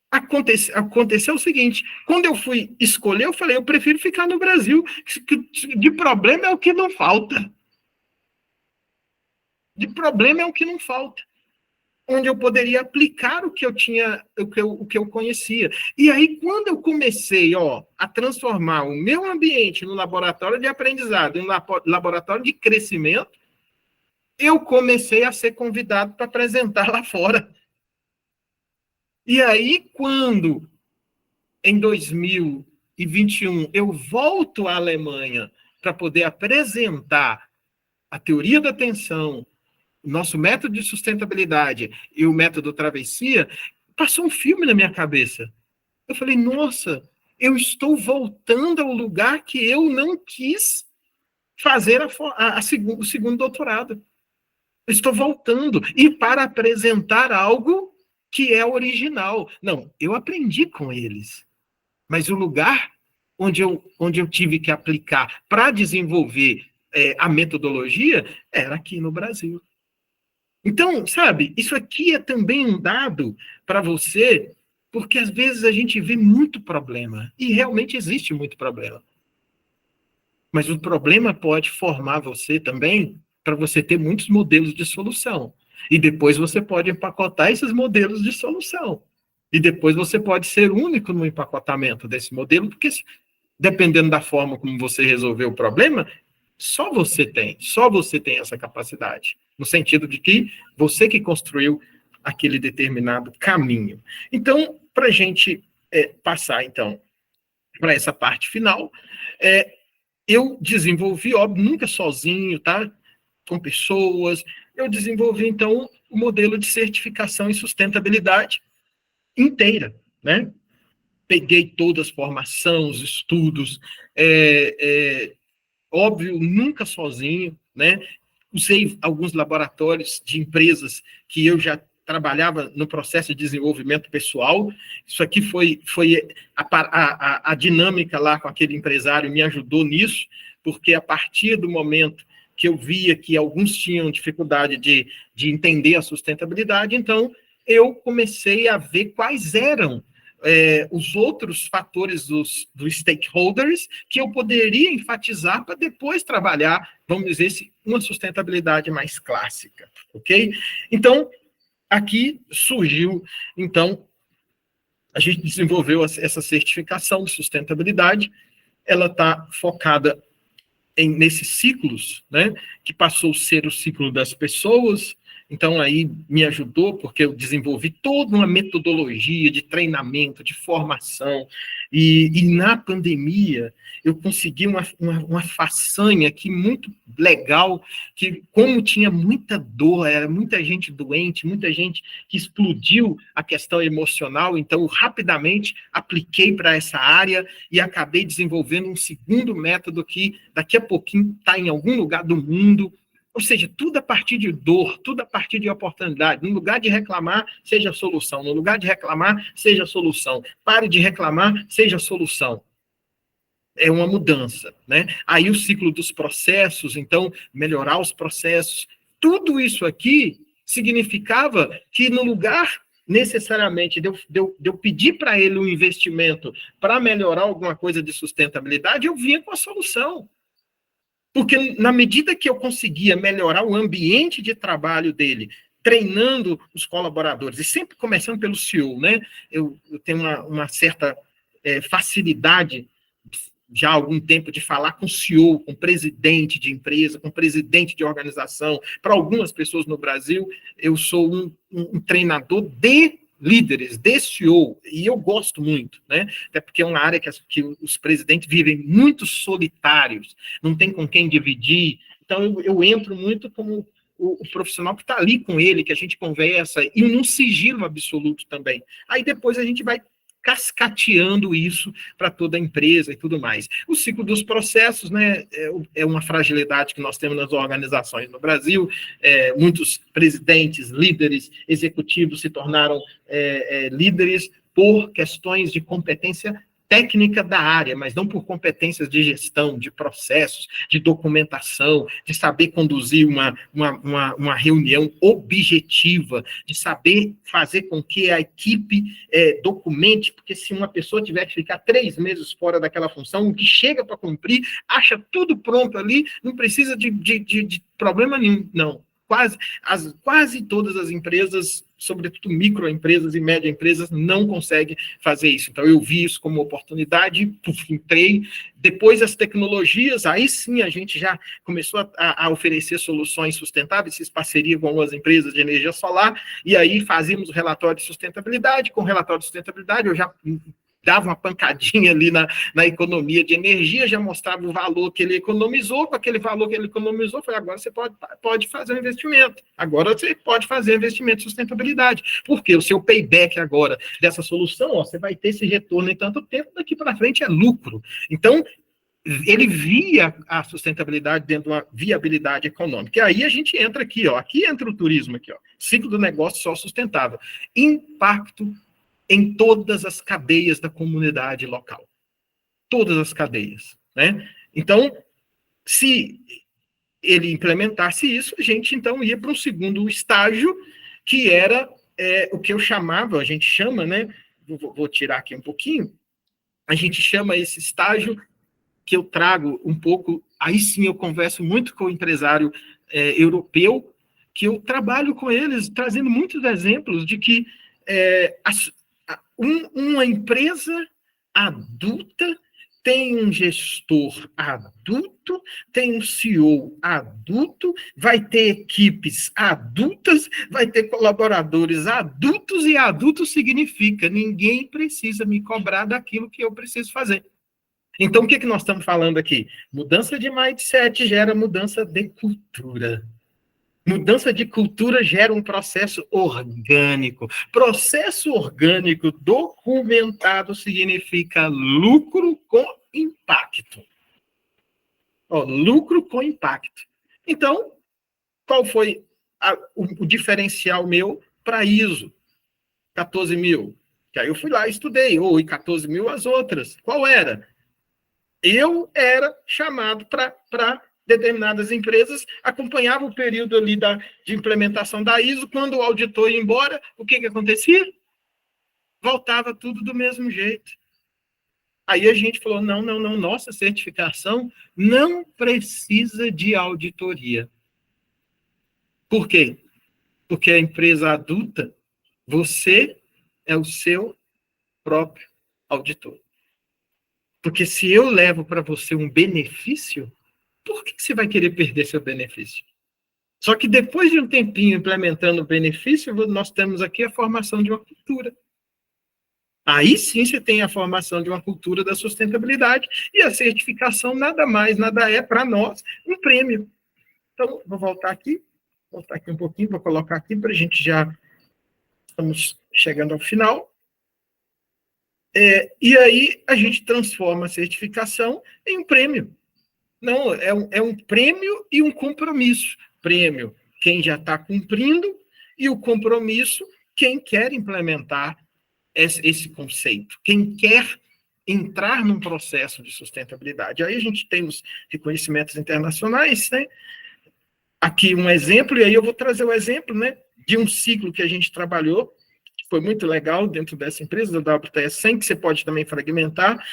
aconteceu o seguinte, quando eu fui escolher, eu falei, eu prefiro ficar no Brasil, de problema é o que não falta. De problema é o que não falta. Onde eu poderia aplicar o que eu tinha, o que eu conhecia. E aí, quando eu comecei a transformar o meu ambiente no laboratório de aprendizado, em um laboratório de crescimento, eu comecei a ser convidado para apresentar lá fora. E aí, quando, em 2021, eu volto à Alemanha para poder apresentar a teoria da atenção, o nosso método de sustentabilidade e o método travessia, passou um filme na minha cabeça. Eu falei, nossa, eu estou voltando ao lugar que eu não quis fazer o segundo doutorado. Eu estou voltando. E para apresentar algo que é original. Não, eu aprendi com eles. Mas o lugar onde eu tive que aplicar para desenvolver a metodologia era aqui no Brasil. Então, sabe, isso aqui é também um dado para você, porque às vezes a gente vê muito problema, e realmente existe muito problema. Mas o problema pode formar você também para você ter muitos modelos de solução. E depois você pode empacotar esses modelos de solução. E depois você pode ser único no empacotamento desse modelo, porque dependendo da forma como você resolveu o problema, só você tem essa capacidade. No sentido de que você que construiu aquele determinado caminho. Então, para a gente passar, então, para essa parte final, eu desenvolvi, óbvio, nunca sozinho, tá? Com pessoas, eu desenvolvi, então, o modelo de certificação e sustentabilidade inteira, né? Peguei todas as formações, os estudos, óbvio, nunca sozinho, né? Usei alguns laboratórios de empresas que eu já trabalhava no processo de desenvolvimento pessoal. Isso aqui foi a dinâmica lá com aquele empresário me ajudou nisso, porque a partir do momento que eu via que alguns tinham dificuldade de entender a sustentabilidade, então eu comecei a ver quais eram os outros fatores dos stakeholders que eu poderia enfatizar para depois trabalhar, vamos dizer, uma sustentabilidade mais clássica, ok? Então, aqui surgiu, então, a gente desenvolveu essa certificação de sustentabilidade, ela está focada nesses ciclos, né, que passou a ser o ciclo das pessoas. Então, aí me ajudou, porque eu desenvolvi toda uma metodologia de treinamento, de formação, e na pandemia eu consegui uma façanha aqui muito legal, que como tinha muita dor, era muita gente doente, muita gente que explodiu a questão emocional, então eu rapidamente apliquei para essa área e acabei desenvolvendo um segundo método que daqui a pouquinho está em algum lugar do mundo. Ou seja, tudo a partir de dor, tudo a partir de oportunidade. No lugar de reclamar, seja a solução. No lugar de reclamar, seja a solução. Pare de reclamar, seja a solução. É uma mudança, né? Aí o ciclo dos processos, então, melhorar os processos. Tudo isso aqui significava que no lugar necessariamente de eu pedir para ele um investimento para melhorar alguma coisa de sustentabilidade, eu vinha com a solução. Porque na medida que eu conseguia melhorar o ambiente de trabalho dele, treinando os colaboradores, e sempre começando pelo CEO, né? Eu tenho uma certa facilidade, já há algum tempo, de falar com CEO, com presidente de empresa, com presidente de organização. Para algumas pessoas no Brasil, eu sou um treinador de líderes, de CEO, e eu gosto muito, né? Até porque é uma área que os presidentes vivem muito solitários, não tem com quem dividir, então eu entro muito como o profissional que está ali com ele, que a gente conversa, e num sigilo absoluto também. Aí depois a gente vai cascateando isso para toda a empresa e tudo mais. O ciclo dos processos, né, é uma fragilidade que nós temos nas organizações no Brasil. Muitos presidentes, líderes, executivos se tornaram líderes por questões de competência técnica da área, mas não por competências de gestão, de processos, de documentação, de saber conduzir uma reunião objetiva, de saber fazer com que a equipe documente, porque se uma pessoa tiver que ficar 3 meses fora daquela função, o que chega para cumprir, acha tudo pronto ali, não precisa de problema nenhum, não. Quase todas as empresas sobretudo microempresas e médias-empresas, não conseguem fazer isso. Então, eu vi isso como oportunidade, entrei. Depois, as tecnologias, aí sim a gente já começou a oferecer soluções sustentáveis, fiz parceria com as empresas de energia solar, e aí fazíamos o relatório de sustentabilidade. Com o relatório de sustentabilidade, eu já dava uma pancadinha ali na economia de energia, já mostrava o valor que ele economizou, com aquele valor que ele economizou, foi agora você pode fazer um investimento. Agora você pode fazer investimento de sustentabilidade. Porque o seu payback agora dessa solução, ó, você vai ter esse retorno em tanto tempo, daqui para frente é lucro. Então, ele via a sustentabilidade dentro de uma viabilidade econômica. E aí a gente entra aqui, ó, aqui entra o turismo, aqui, ó, ciclo do negócio só sustentável. Impacto em todas as cadeias da comunidade local. Todas as cadeias, né? Então, se ele implementasse isso, a gente, então, ia para um segundo estágio, que era o que eu chamava, a gente chama, né? Vou tirar aqui um pouquinho. A gente chama esse estágio que eu trago um pouco, aí sim eu converso muito com o empresário europeu, que eu trabalho com eles, trazendo muitos exemplos de que uma empresa adulta tem um gestor adulto, tem um CEO adulto, vai ter equipes adultas, vai ter colaboradores adultos, e adulto significa ninguém precisa me cobrar daquilo que eu preciso fazer. Então, o que nós estamos falando aqui? Mudança de mindset gera mudança de cultura. Mudança de cultura gera um processo orgânico. Processo orgânico documentado significa lucro com impacto. Ó, lucro com impacto. Então, qual foi o diferencial meu para ISO 14.000? Que aí eu fui lá e estudei, ou 14.000 as outras. Qual era? Eu era chamado para determinadas empresas, acompanhava o período ali de implementação da ISO, quando o auditor ia embora, o que acontecia? Voltava tudo do mesmo jeito. Aí a gente falou, não, nossa certificação não precisa de auditoria. Por quê? Porque a empresa adulta, você é o seu próprio auditor. Porque se eu levo para você um benefício, por que você vai querer perder seu benefício? Só que depois de um tempinho implementando o benefício, nós temos aqui a formação de uma cultura. Aí sim você tem a formação de uma cultura da sustentabilidade, e a certificação nada mais, nada é para nós um prêmio. Então, vou voltar aqui um pouquinho, vou colocar aqui para a gente já estamos chegando ao final. E aí a gente transforma a certificação em um prêmio. Não, é um prêmio e um compromisso. Prêmio, quem já está cumprindo, e o compromisso, quem quer implementar esse conceito, quem quer entrar num processo de sustentabilidade. Aí a gente tem os reconhecimentos internacionais, né? Aqui um exemplo, e aí eu vou trazer o exemplo, né, de um ciclo que a gente trabalhou, que foi muito legal dentro dessa empresa, da WTS 100, que você pode também fragmentar,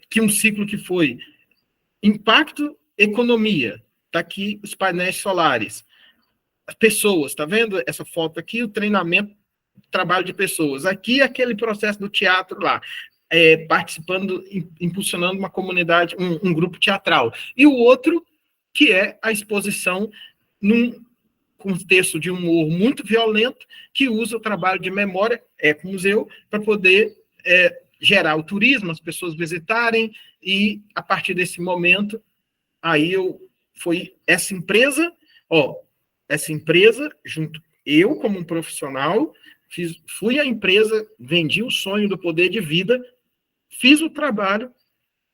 que um ciclo que foi impacto, economia. Está aqui os painéis solares. As pessoas, está vendo essa foto aqui? O treinamento, trabalho de pessoas. Aqui, aquele processo do teatro lá, participando, impulsionando uma comunidade, um grupo teatral. E o outro, que é a exposição num contexto de humor muito violento, que usa o trabalho de memória, Ecomuseu, para poder gerar o turismo, as pessoas visitarem, e a partir desse momento, aí foi essa empresa, junto, eu como um profissional, fui à empresa, vendi o sonho do poder de vida, fiz o trabalho,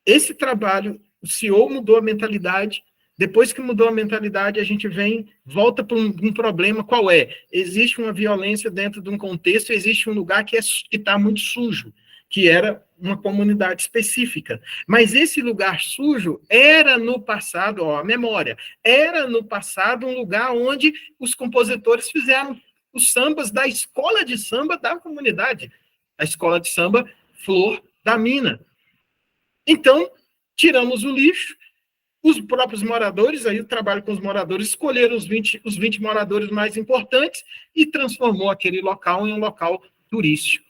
esse trabalho, o CEO mudou a mentalidade, depois que mudou a mentalidade, a gente volta para um problema, qual é? Existe uma violência dentro de um contexto, existe um lugar que está muito sujo, que era uma comunidade específica. Mas esse lugar sujo era no passado, a memória, era no passado um lugar onde os compositores fizeram os sambas da escola de samba da comunidade, a escola de samba Flor da Mina. Então, tiramos o lixo, Os próprios moradores, aí o trabalho com os moradores, escolheram os 20 moradores mais importantes e transformou aquele local em um local turístico.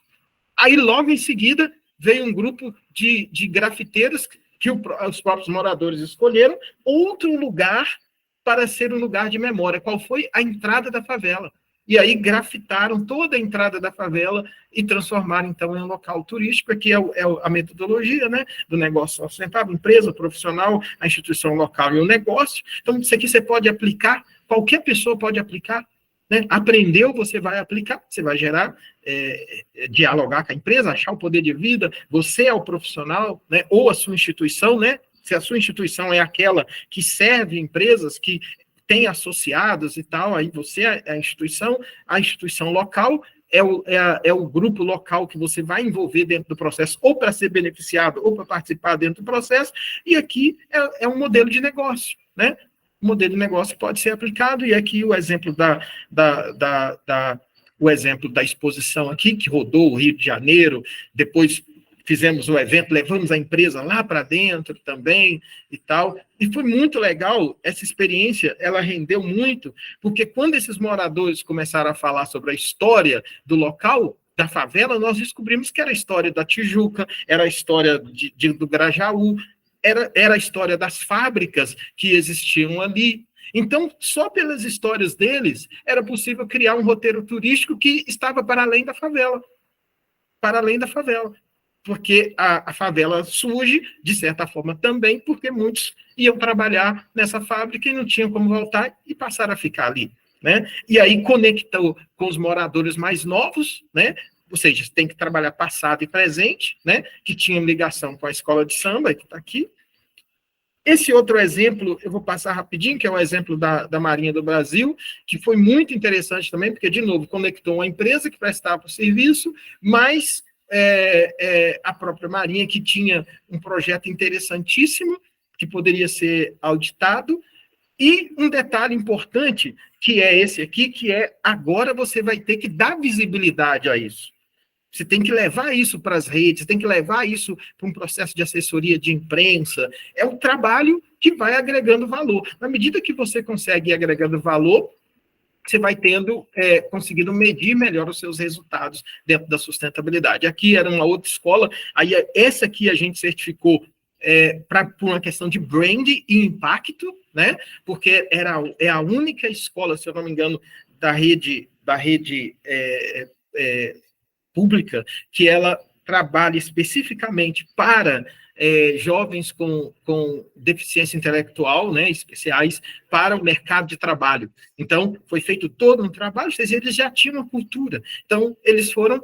Aí, logo em seguida, veio um grupo de grafiteiros que os próprios moradores escolheram outro lugar para ser um lugar de memória. Qual foi? A entrada da favela. E aí grafitaram toda a entrada da favela e transformaram, então, em um local turístico, que é a metodologia, né, do negócio sustentável, empresa, profissional, a instituição local e o negócio. Então, isso aqui você pode aplicar, qualquer pessoa pode aplicar, né? Aprendeu, você vai aplicar, você vai gerar, dialogar com a empresa, achar o poder de vida, você é o profissional, né, ou a sua instituição, né? Se a sua instituição é aquela que serve empresas, que tem associados e tal, aí você é a instituição local é o grupo local que você vai envolver dentro do processo, ou para ser beneficiado, ou para participar dentro do processo, e aqui é um modelo de negócio, né? Um modelo de negócio que pode ser aplicado, e aqui o exemplo o exemplo da exposição aqui, que rodou o Rio de Janeiro, depois fizemos o evento, levamos a empresa lá para dentro também e tal. E foi muito legal essa experiência, ela rendeu muito, porque quando esses moradores começaram a falar sobre a história do local, da favela, nós descobrimos que era a história da Tijuca, era a história do Grajaú, era a história das fábricas que existiam ali. Então, só pelas histórias deles, era possível criar um roteiro turístico que estava para além da favela. Para além da favela. Porque a favela surge, de certa forma, também porque muitos iam trabalhar nessa fábrica e não tinham como voltar e passaram a ficar ali, né? E aí conectou com os moradores mais novos, né? Ou seja, tem que trabalhar passado e presente, né? Que tinham ligação com a escola de samba, que está aqui. Esse outro exemplo, eu vou passar rapidinho, que é o exemplo da Marinha do Brasil, que foi muito interessante também, porque, de novo, conectou uma empresa que prestava o serviço, mas a própria Marinha, que tinha um projeto interessantíssimo, que poderia ser auditado, e um detalhe importante, que é esse aqui, que é agora você vai ter que dar visibilidade a isso. Você tem que levar isso para as redes, tem que levar isso para um processo de assessoria de imprensa. É um trabalho que vai agregando valor. Na medida que você consegue ir agregando valor, você vai conseguindo medir melhor os seus resultados dentro da sustentabilidade. Aqui era uma outra escola, aí essa aqui a gente certificou por uma questão de brand e impacto, né? Porque é a única escola, se eu não me engano, da rede pública, que ela trabalha especificamente para jovens com deficiência intelectual, né, especiais, para o mercado de trabalho. Então, foi feito todo um trabalho, eles já tinham uma cultura. Então, eles foram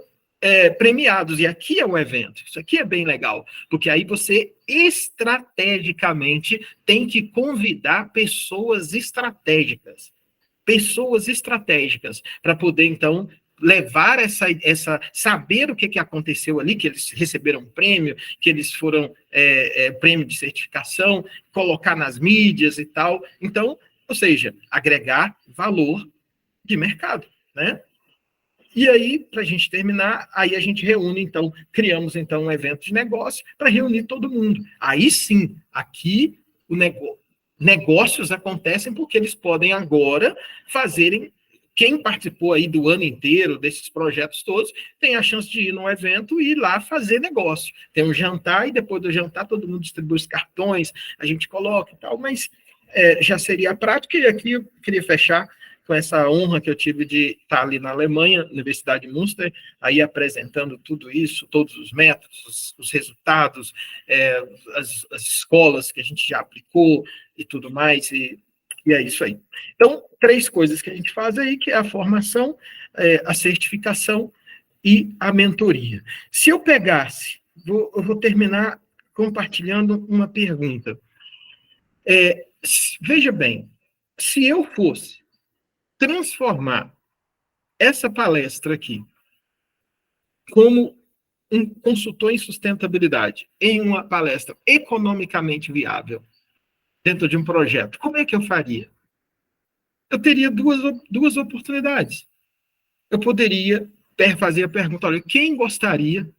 premiados, e aqui é um evento, isso aqui é bem legal, porque aí você estrategicamente tem que convidar pessoas estratégicas para poder, então, levar saber o que aconteceu ali, que eles receberam um prêmio, que eles foram prêmio de certificação, colocar nas mídias e tal. Então, ou seja, agregar valor de mercado, né? E aí, para a gente terminar, aí a gente reúne, então, criamos, então, um evento de negócio para reunir todo mundo. Aí sim, aqui negócios acontecem porque eles podem agora fazerem. Quem participou aí do ano inteiro desses projetos todos tem a chance de ir num evento e ir lá fazer negócio. Tem um jantar e depois do jantar todo mundo distribui os cartões, a gente coloca e tal, mas já seria a prática. E aqui eu queria fechar com essa honra que eu tive de estar ali na Alemanha, Universidade de Münster, aí apresentando tudo isso, todos os métodos, os resultados, as escolas que a gente já aplicou e tudo mais, e é isso aí. Então, 3 coisas que a gente faz aí, que é a formação, a certificação e a mentoria. Se eu pegasse, eu vou terminar compartilhando uma pergunta. Veja bem, se eu fosse transformar essa palestra aqui como um consultor em sustentabilidade em uma palestra economicamente viável dentro de um projeto, como é que eu faria? Eu teria duas oportunidades. Eu poderia fazer a pergunta, olha, quem gostaria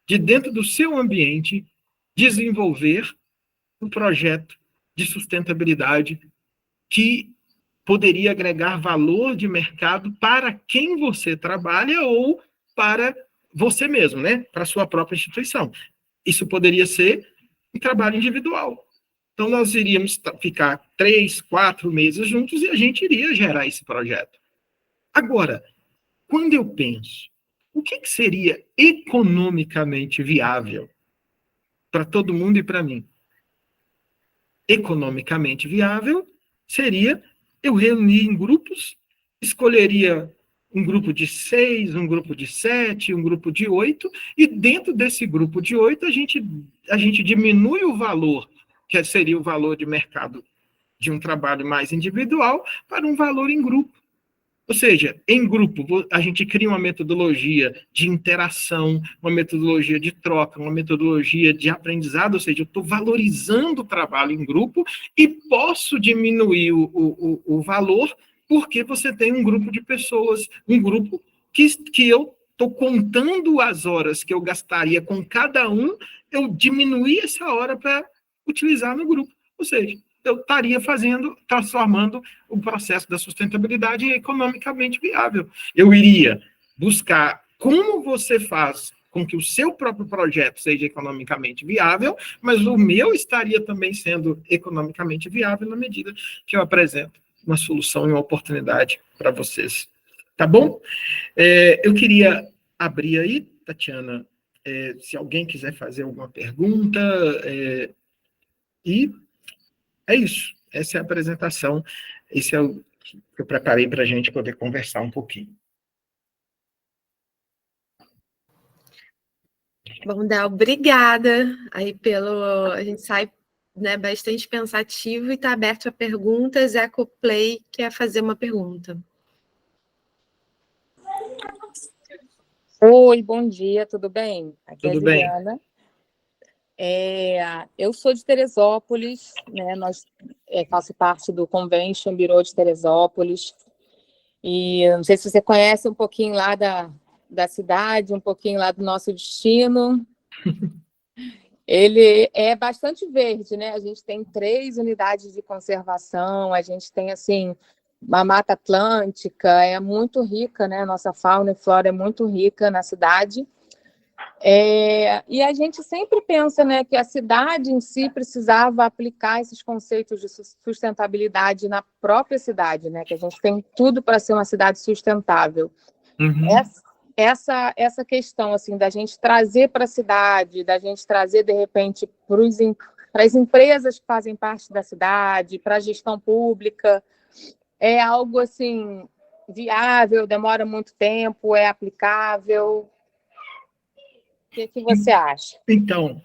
de, dentro do seu ambiente, desenvolver um projeto de sustentabilidade que poderia agregar valor de mercado para quem você trabalha ou para você mesmo, né? Para a sua própria instituição. Isso poderia ser um trabalho individual. Então, nós iríamos ficar 3, 4 meses juntos e a gente iria gerar esse projeto. Agora, quando eu penso, o que seria economicamente viável para todo mundo e para mim? Economicamente viável seria eu reunir em grupos, escolheria um grupo de 6, um grupo de 7, um grupo de 8, e dentro desse grupo de 8 a gente diminui o valor, que seria o valor de mercado de um trabalho mais individual, para um valor em grupo. Ou seja, em grupo, a gente cria uma metodologia de interação, uma metodologia de troca, uma metodologia de aprendizado, ou seja, eu estou valorizando o trabalho em grupo e posso diminuir o valor porque você tem um grupo de pessoas, um grupo que eu estou contando as horas que eu gastaria com cada um, eu diminuí essa hora para utilizar no grupo. Ou seja, eu estaria transformando o processo da sustentabilidade em economicamente viável. Eu iria buscar como você faz com que o seu próprio projeto seja economicamente viável, mas o meu estaria também sendo economicamente viável na medida que eu apresento uma solução e uma oportunidade para vocês. Tá bom? Eu queria abrir aí, Tatiana, se alguém quiser fazer alguma pergunta, e é isso. Essa é a apresentação. Esse é o que eu preparei para a gente poder conversar um pouquinho. Bom, Del, obrigada aí a gente sai, né, bastante pensativo e está aberto a perguntas. EcoPlay quer fazer uma pergunta. Oi, bom dia, tudo bem? Aqui Tudo é a Juliana. Eu sou de Teresópolis, né? Faço parte do Convention Bureau de Teresópolis. E não sei se você conhece um pouquinho lá da cidade, um pouquinho lá do nosso destino. Ele é bastante verde, né? A gente tem 3 unidades de conservação, a gente tem, assim, uma Mata Atlântica, é muito rica, né? Nossa fauna e flora é muito rica na cidade. E a gente sempre pensa, né, que a cidade em si precisava aplicar esses conceitos de sustentabilidade na própria cidade, né? Que a gente tem tudo para ser uma cidade sustentável. Uhum. Essa questão assim da gente trazer para a cidade, da gente trazer de repente para as empresas que fazem parte da cidade, para a gestão pública, é algo assim viável, demora muito tempo, é aplicável. O que você acha? Então,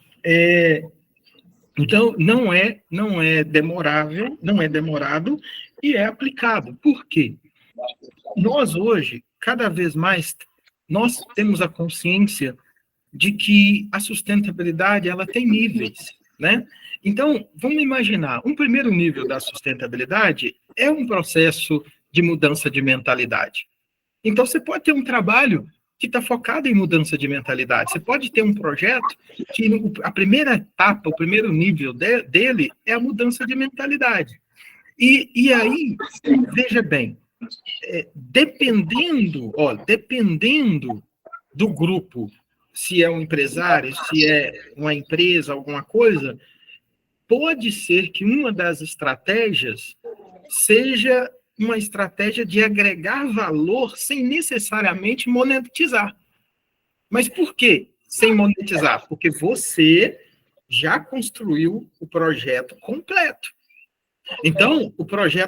não é demorável, não é demorado e é aplicado. Por quê? Nós hoje, cada vez mais, nós temos a consciência de que a sustentabilidade ela tem níveis, né? Então, vamos imaginar, um primeiro nível da sustentabilidade é um processo de mudança de mentalidade. Então, você pode ter um trabalho que está focado em mudança de mentalidade. Você pode ter um projeto que a primeira etapa, o primeiro nível dele é a mudança de mentalidade. E aí, veja bem, dependendo do grupo, se é um empresário, se é uma empresa, alguma coisa, pode ser que uma das estratégias seja uma estratégia de agregar valor sem necessariamente monetizar. Mas por que sem monetizar? Porque você já construiu o projeto completo. Então,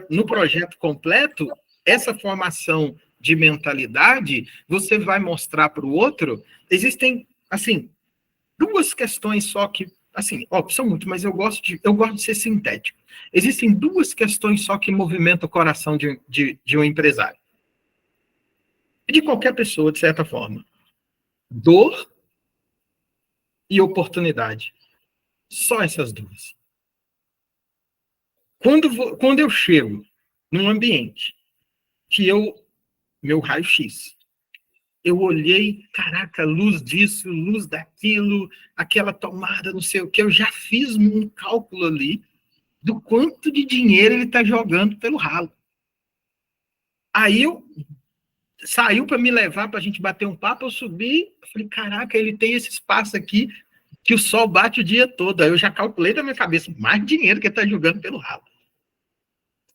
no projeto completo, essa formação de mentalidade, você vai mostrar para o outro, existem, assim, 2 questões só que, assim, são muito, mas eu gosto de ser sintético. Existem 2 questões só que movimentam o coração de um empresário. E de qualquer pessoa, de certa forma. Dor e oportunidade. Só essas 2. Quando eu chego num ambiente que meu raio-x, eu olhei, caraca, luz disso, luz daquilo, aquela tomada, não sei o que, eu já fiz um cálculo ali do quanto de dinheiro ele está jogando pelo ralo. Aí saiu para me levar para a gente bater um papo, eu subi, falei, caraca, ele tem esse espaço aqui que o sol bate o dia todo. Aí eu já calculei na minha cabeça, mais dinheiro que ele está jogando pelo ralo.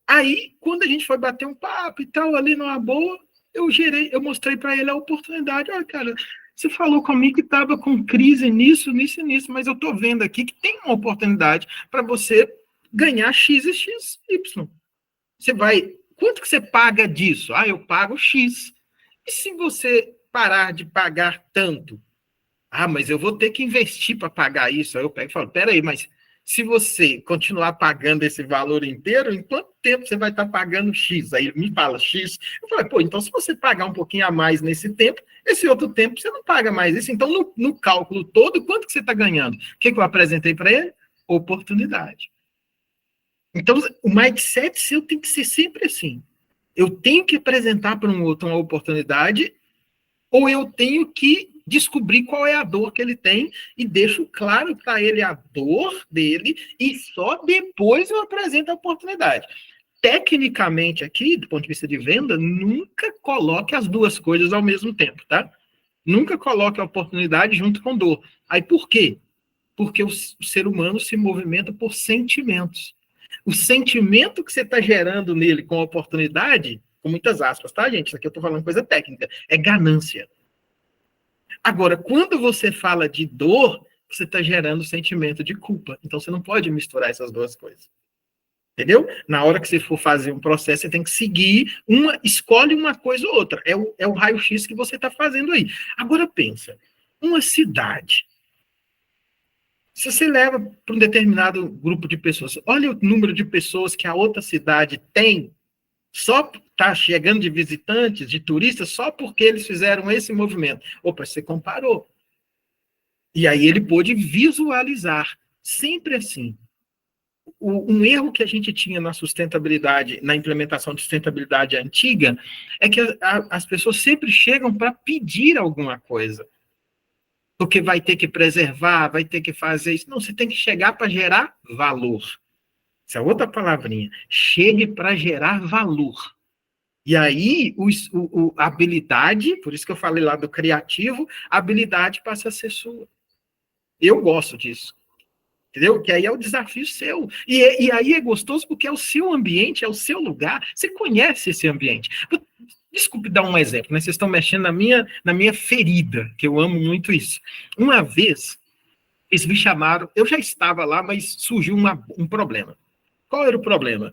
Aí, quando a gente foi bater um papo e tal, ali numa boa, eu mostrei para ele a oportunidade. Olha, cara, você falou comigo que estava com crise nisso, mas eu estou vendo aqui que tem uma oportunidade para você ganhar X e XY. Você vai... Quanto que você paga disso? Eu pago X. E se você parar de pagar tanto? Mas eu vou ter que investir para pagar isso. Aí eu pego e falo, peraí, mas se você continuar pagando esse valor inteiro, em quanto tempo você vai estar pagando X? Aí ele me fala X. Eu falo, então se você pagar um pouquinho a mais nesse tempo, esse outro tempo você não paga mais isso. Então, no cálculo todo, quanto que você está ganhando? O que eu apresentei para ele? Oportunidade. Então, o mindset seu tem que ser sempre assim. Eu tenho que apresentar para um outro uma oportunidade, ou eu tenho que descobrir qual é a dor que ele tem e deixo claro para ele a dor dele e só depois eu apresento a oportunidade. Tecnicamente aqui, do ponto de vista de venda, nunca coloque as duas coisas ao mesmo tempo, tá? Nunca coloque a oportunidade junto com dor. Aí por quê? Porque o ser humano se movimenta por sentimentos. O sentimento que você está gerando nele com a oportunidade, com muitas aspas, tá, gente? Isso aqui eu estou falando coisa técnica, é ganância. Agora, quando você fala de dor, você está gerando sentimento de culpa. Então, você não pode misturar essas duas coisas. Entendeu? Na hora que você for fazer um processo, você tem que seguir escolhe uma coisa ou outra. É o raio-x que você está fazendo aí. Agora, pensa, uma cidade... Se você leva para um determinado grupo de pessoas, olha o número de pessoas que a outra cidade tem, só está chegando de visitantes, de turistas, só porque eles fizeram esse movimento. Opa, você comparou. E aí ele pôde visualizar. Sempre assim. Um erro que a gente tinha na sustentabilidade, na implementação de sustentabilidade antiga, é que as pessoas sempre chegam para pedir alguma coisa. Porque vai ter que preservar, vai ter que fazer isso. Não, você tem que chegar para gerar valor. Essa é outra palavrinha. Chegue para gerar valor. E aí, a habilidade, por isso que eu falei lá do criativo, a habilidade passa a ser sua. Eu gosto disso. Entendeu? Que aí é o desafio seu. E aí é gostoso porque é o seu ambiente, é o seu lugar. Você conhece esse ambiente. Desculpe dar um exemplo, né? Vocês estão mexendo na minha ferida, que eu amo muito isso. Uma vez, eles me chamaram, eu já estava lá, mas surgiu um problema. Qual era o problema?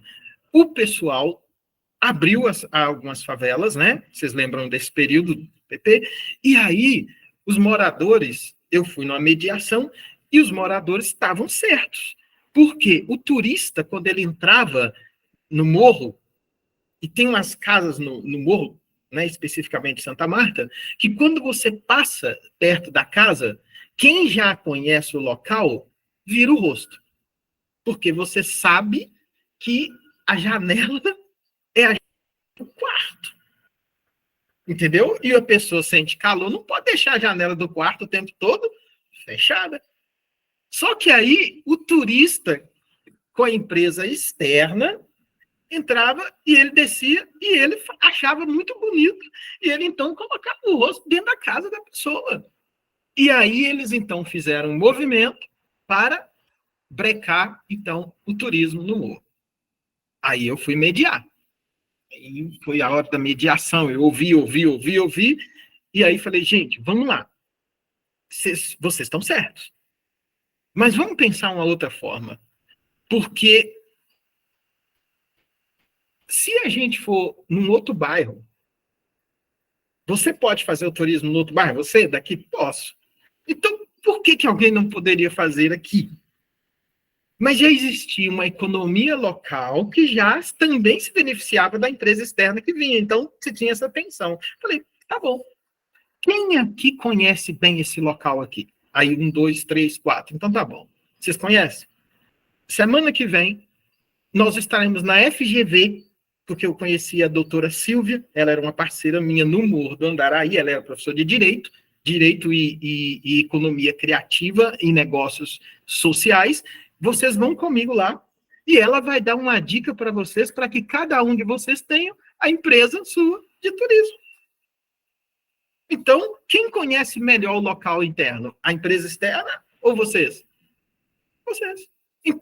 O pessoal abriu algumas favelas, né? Vocês lembram desse período do PP? E aí, os moradores, eu fui numa mediação, e os moradores estavam certos. Porque o turista, quando ele entrava no morro, e tem umas casas no morro, né, especificamente Santa Marta, que quando você passa perto da casa, quem já conhece o local, vira o rosto. Porque você sabe que a janela é a janela do quarto. Entendeu? E a pessoa sente calor, não pode deixar a janela do quarto o tempo todo fechada. Só que aí, o turista, com a empresa externa, entrava e ele descia e ele achava muito bonito. E ele, então, colocava o rosto dentro da casa da pessoa. E aí eles, então, fizeram um movimento para brecar, então, o turismo no morro. Aí eu fui mediar. Aí foi a hora da mediação. Eu ouvi. E aí falei, gente, vamos lá. Vocês estão certos. Mas vamos pensar uma outra forma. Porque se a gente for num outro bairro, você pode fazer o turismo no outro bairro? Você? Daqui? Posso. Então, por que alguém não poderia fazer aqui? Mas já existia uma economia local que já também se beneficiava da empresa externa que vinha. Então, se tinha essa tensão. Falei, tá bom. Quem aqui conhece bem esse local aqui? Aí, 1, 2, 3, 4. Então, tá bom. Vocês conhecem? Semana que vem, nós estaremos na FGV, porque eu conheci a doutora Silvia, ela era uma parceira minha no Morro do Andaraí, ela era professora de Direito e Economia Criativa e Negócios Sociais. Vocês vão comigo lá e ela vai dar uma dica para vocês, para que cada um de vocês tenha a empresa sua de turismo. Então, quem conhece melhor o local interno? A empresa externa ou vocês? Vocês.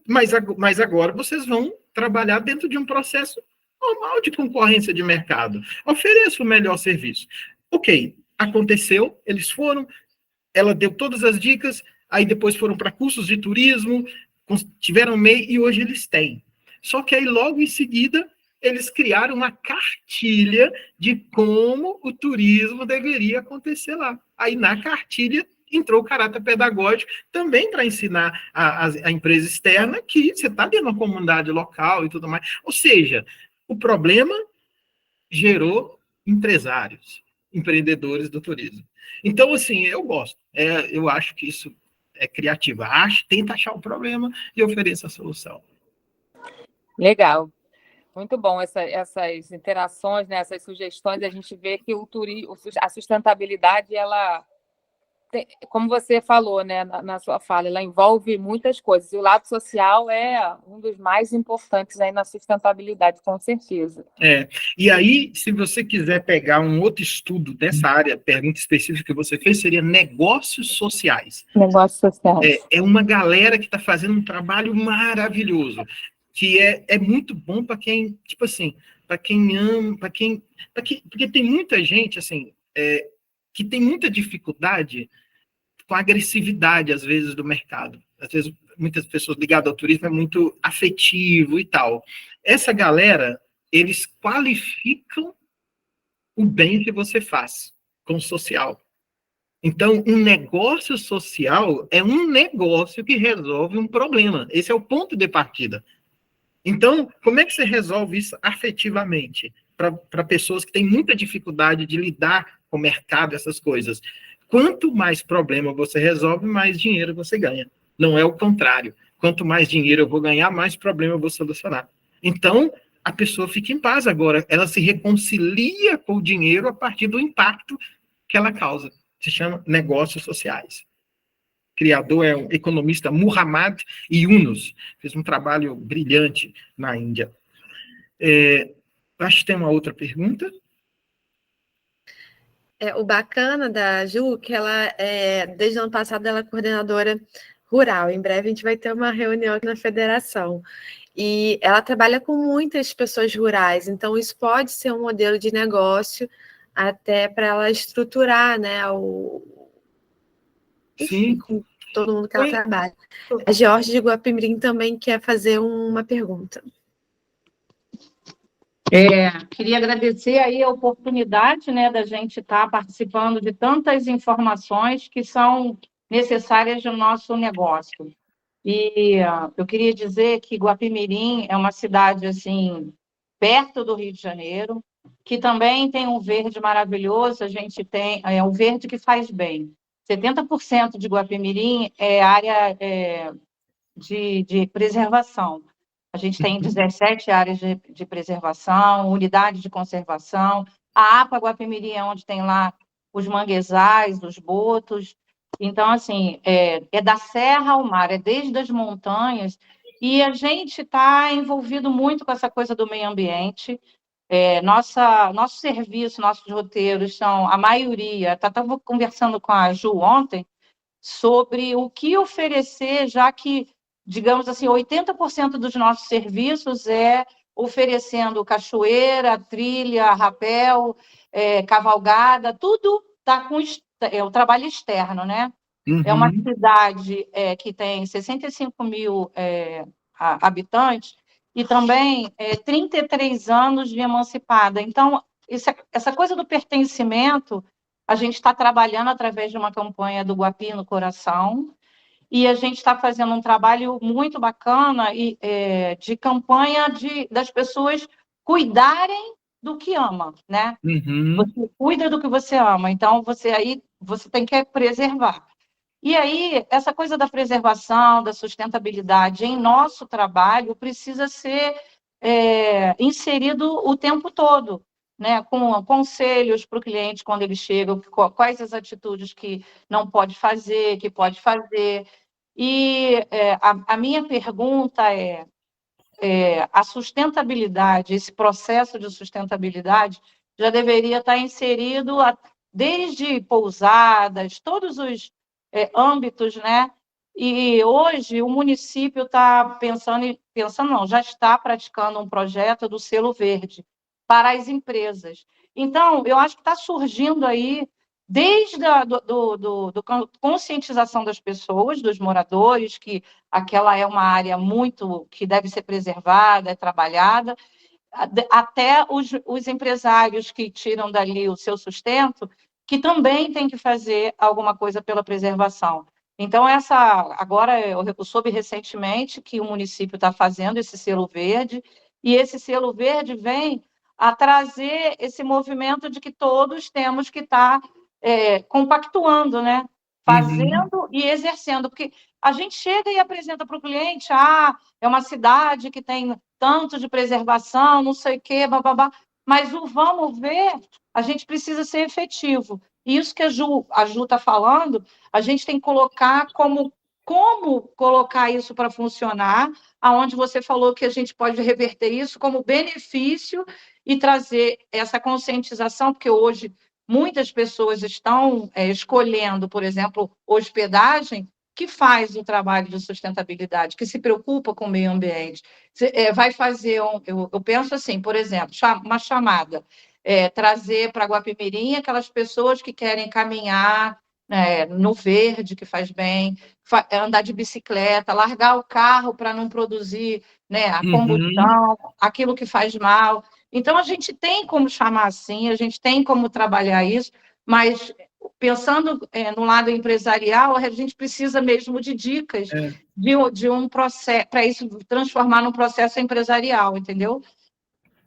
Mas agora vocês vão trabalhar dentro de um processo normal de concorrência de mercado. Ofereça o melhor serviço. Ok, aconteceu, eles foram, ela deu todas as dicas, aí depois foram para cursos de turismo, tiveram MEI e hoje eles têm. Só que aí logo em seguida eles criaram uma cartilha de como o turismo deveria acontecer lá. Aí na cartilha entrou o caráter pedagógico também para ensinar a empresa externa que você está dentro de uma comunidade local e tudo mais. Ou seja, o problema gerou empresários, empreendedores do turismo. Então, assim, eu gosto. Eu acho que isso é criativo. Tenta achar o problema e ofereça a solução. Legal. Muito bom essas interações, né, essas sugestões. A gente vê que a sustentabilidade, ela, como você falou, né, na sua fala, ela envolve muitas coisas. E o lado social é um dos mais importantes aí na sustentabilidade, com certeza. E aí, se você quiser pegar um outro estudo dessa área, pergunta específica que você fez, seria negócios sociais. Negócios sociais. É uma galera que está fazendo um trabalho maravilhoso, que é muito bom para quem, tipo assim, para quem ama, porque tem muita gente, assim, que tem muita dificuldade com a agressividade, às vezes, do mercado. Às vezes, muitas pessoas ligadas ao turismo é muito afetivo e tal. Essa galera, eles qualificam o bem que você faz com o social. Então, um negócio social é um negócio que resolve um problema. Esse é o ponto de partida. Então, como é que você resolve isso afetivamente? Para pessoas que têm muita dificuldade de lidar com o mercado, essas coisas. Quanto mais problema você resolve, mais dinheiro você ganha. Não é o contrário. Quanto mais dinheiro eu vou ganhar, mais problema eu vou solucionar. Então, a pessoa fica em paz agora. Ela se reconcilia com o dinheiro a partir do impacto que ela causa. Se chama negócios sociais. O criador é o economista Muhammad Yunus. Fez um trabalho brilhante na Índia. Acho que tem uma outra pergunta. O bacana da Ju, que ela, desde o ano passado, ela é coordenadora rural. Em breve a gente vai ter uma reunião aqui na federação. E ela trabalha com muitas pessoas rurais, então isso pode ser um modelo de negócio até para ela estruturar, né, Sim. com todo mundo que ela trabalha. A Georgia de Guapimirim também quer fazer uma pergunta. Queria agradecer aí a oportunidade, né, da gente estar participando de tantas informações que são necessárias no nosso negócio. E eu queria dizer que Guapimirim é uma cidade, assim, perto do Rio de Janeiro, que também tem um verde maravilhoso. A gente tem um verde que faz bem. 70% de Guapimirim é área de preservação. A gente tem 17 áreas de preservação, unidade de conservação. A APA Guapimirim é onde tem lá os manguezais, os botos. Então, assim, é da serra ao mar, é desde as montanhas. E a gente está envolvido muito com essa coisa do meio ambiente. Nosso serviço, nossos roteiros são, a maioria, estava conversando com a Ju ontem, sobre o que oferecer, já que, digamos assim, 80% dos nossos serviços é oferecendo cachoeira, trilha, rapel, cavalgada, tudo está com o trabalho externo, né? Uhum. É uma cidade que tem 65 mil habitantes e também 33 anos de emancipada. Então, essa coisa do pertencimento, a gente está trabalhando através de uma campanha do Guapi no Coração, e a gente está fazendo um trabalho muito bacana de campanha das pessoas cuidarem do que ama, né? Uhum. Você cuida do que você ama, então você tem que preservar. E aí, essa coisa da preservação, da sustentabilidade em nosso trabalho precisa ser inserido o tempo todo, né? Com conselhos para o cliente quando ele chega, quais as atitudes que não pode fazer, que pode fazer. E a minha pergunta é: a sustentabilidade, esse processo de sustentabilidade, já deveria estar inserido desde pousadas, todos os âmbitos, né? E hoje o município está pensando não, já está praticando um projeto do selo verde para as empresas. Então, eu acho que está surgindo aí, desde a conscientização das pessoas, dos moradores, que aquela é uma área muito que deve ser preservada, trabalhada, até os empresários que tiram dali o seu sustento, que também tem que fazer alguma coisa pela preservação. Então, agora eu soube recentemente que o município está fazendo esse selo verde, e esse selo verde vem a trazer esse movimento de que todos temos que estar compactuando, né? Fazendo e exercendo, porque a gente chega e apresenta para o cliente, é uma cidade que tem tanto de preservação, não sei o quê, bababá, mas o vamos ver, a gente precisa ser efetivo. Isso que a Ju está falando, a gente tem que colocar como colocar isso para funcionar, aonde você falou que a gente pode reverter isso como benefício e trazer essa conscientização, porque hoje muitas pessoas estão escolhendo, por exemplo, hospedagem, que faz o trabalho de sustentabilidade, que se preocupa com o meio ambiente. Vai fazer, eu penso assim, por exemplo, uma chamada, trazer para Guapimirim aquelas pessoas que querem caminhar no verde, que faz bem, andar de bicicleta, largar o carro para não produzir, né, a combustão, aquilo que faz mal. Então, a gente tem como chamar assim, a gente tem como trabalhar isso, mas pensando no lado empresarial, a gente precisa mesmo de dicas de um processo, para isso transformar num processo empresarial, entendeu?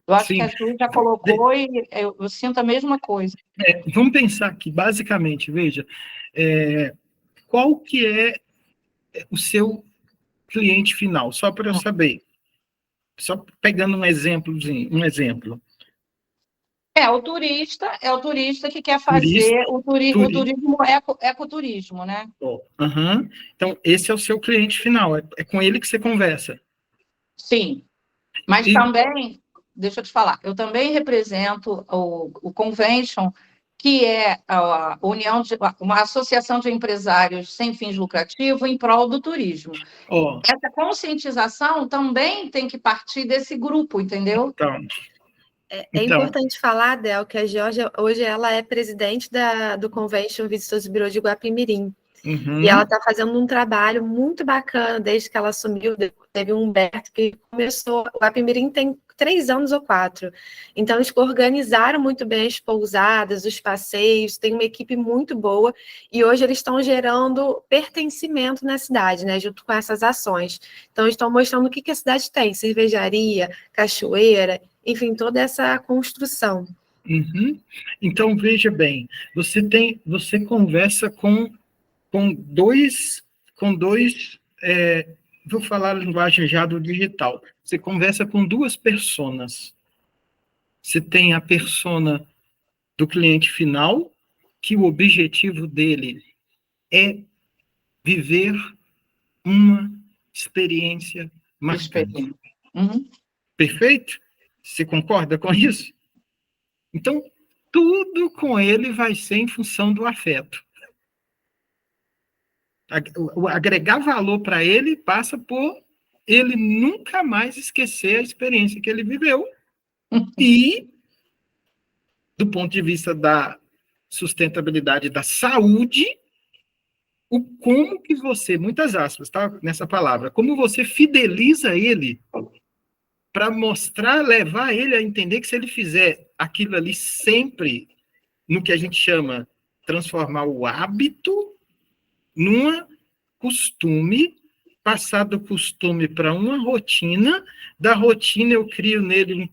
Eu acho que a Ju já colocou e eu sinto a mesma coisa. Vamos pensar aqui, basicamente, veja, qual que é o seu cliente final, só para eu saber. Só pegando um exemplo. O turista que quer fazer o turismo ecoturismo, né? Então, esse é o seu cliente final, é com ele que você conversa. Sim. Mas também, deixa eu te falar, eu também represento o Convention, que é uma associação de empresários sem fins lucrativos em prol do turismo. Essa conscientização também tem que partir desse grupo, entendeu? É importante falar, Del, que a Georgia, hoje, ela é presidente do Convention Visitors Bureau de Guapimirim. E ela está fazendo um trabalho muito bacana desde que ela assumiu. Teve um Humberto que começou. O Guapimirim tem 3 anos ou 4. Então, eles organizaram muito bem as pousadas, os passeios, tem uma equipe muito boa. E hoje eles estão gerando pertencimento na cidade, né, junto com essas ações. Então, eles estão mostrando o que a cidade tem: cervejaria, cachoeira, enfim, toda essa construção. Então, veja bem, você conversa com dois, vou falar a linguagem já do digital, você conversa com 2 personas. Você tem a persona do cliente final, que o objetivo dele é viver uma experiência marcante. Perfeito? Você concorda com isso? Então, tudo com ele vai ser em função do afeto. Agregar valor para ele passa por ele nunca mais esquecer a experiência que ele viveu. E, do ponto de vista da sustentabilidade da saúde, como que você, muitas aspas, tá, nessa palavra, como você fideliza ele para mostrar, levar ele a entender que se ele fizer aquilo ali sempre, no que a gente chama transformar o hábito num costume, passar do costume para uma rotina, da rotina eu crio nele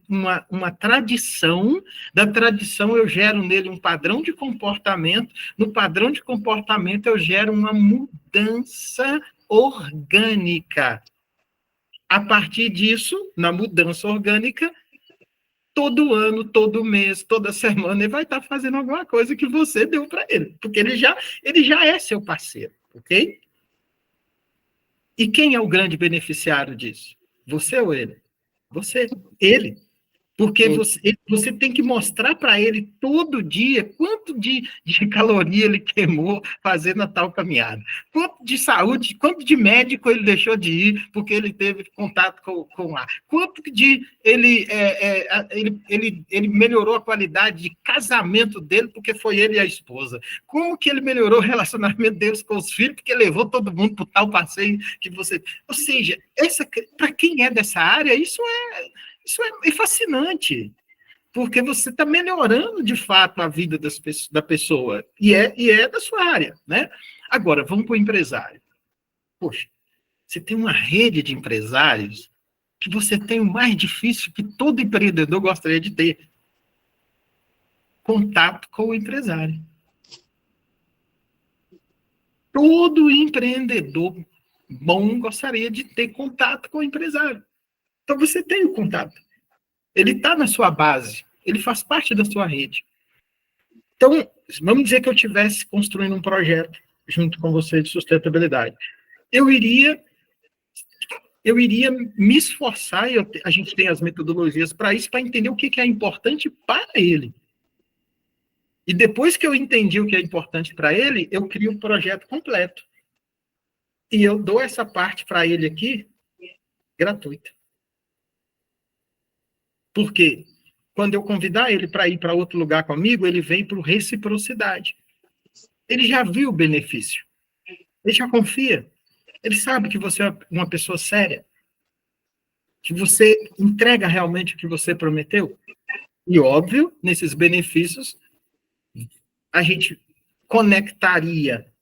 uma tradição, da tradição eu gero nele um padrão de comportamento, no padrão de comportamento eu gero uma mudança orgânica. A partir disso, na mudança orgânica, todo ano, todo mês, toda semana, ele vai estar fazendo alguma coisa que você deu para ele, porque ele já é seu parceiro, ok? E quem é o grande beneficiário disso? Você ou ele? Ele. Porque você tem que mostrar para ele todo dia quanto de caloria ele queimou fazendo a tal caminhada, quanto de saúde, quanto de médico ele deixou de ir porque ele teve contato com ar, quanto de ele melhorou a qualidade de casamento dele porque foi ele e a esposa, como que ele melhorou o relacionamento deles com os filhos porque levou todo mundo para o tal passeio que você... Ou seja, para quem é dessa área, isso é fascinante, porque você está melhorando, de fato, a vida da pessoa, e é da sua área, né? Agora, vamos para o empresário. Poxa, você tem uma rede de empresários que você tem o mais difícil que todo empreendedor gostaria de ter. Contato com o empresário. Todo empreendedor bom gostaria de ter contato com o empresário. Então, você tem o contato. Ele está na sua base. Ele faz parte da sua rede. Então, vamos dizer que eu estivesse construindo um projeto junto com você de sustentabilidade. Eu iria me esforçar, e a gente tem as metodologias para isso, para entender o que é importante para ele. E depois que eu entendi o que é importante para ele, eu crio um projeto completo. E eu dou essa parte para ele aqui, gratuita. Por quê? Quando eu convidar ele para ir para outro lugar comigo, ele vem por reciprocidade. Ele já viu o benefício. Ele já confia. Ele sabe que você é uma pessoa séria. Que você entrega realmente o que você prometeu. E, óbvio, nesses benefícios, a gente conectaria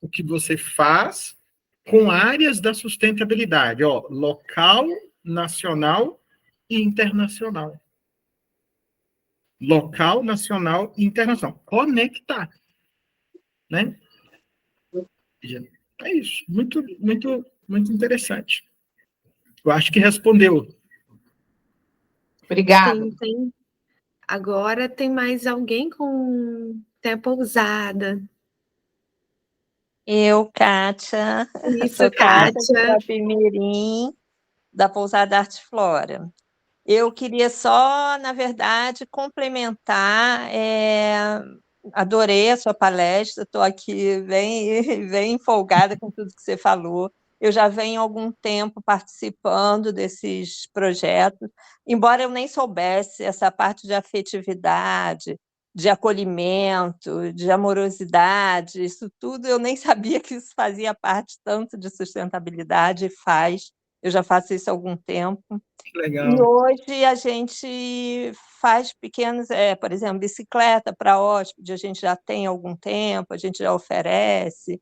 o que você faz com áreas da sustentabilidade. Local, nacional e internacional. Local, nacional e internacional. Conectar. Né? É isso. Muito, muito, muito interessante. Eu acho que respondeu. Obrigada. Sim. Agora tem mais alguém com tempo ousada. Eu, Kátia. Isso, Sou Kátia Kátia. Guapimirim, da Pousada Arte Flora. Eu queria só, na verdade, complementar. Adorei a sua palestra, estou aqui bem empolgada com tudo que você falou. Eu já venho há algum tempo participando desses projetos, embora eu nem soubesse essa parte de afetividade, de acolhimento, de amorosidade, isso tudo eu nem sabia que isso fazia parte tanto de sustentabilidade, e faz. Eu já faço isso há algum tempo. Legal. E hoje a gente faz pequenos, por exemplo, bicicleta para hóspede, a gente já tem há algum tempo, a gente já oferece.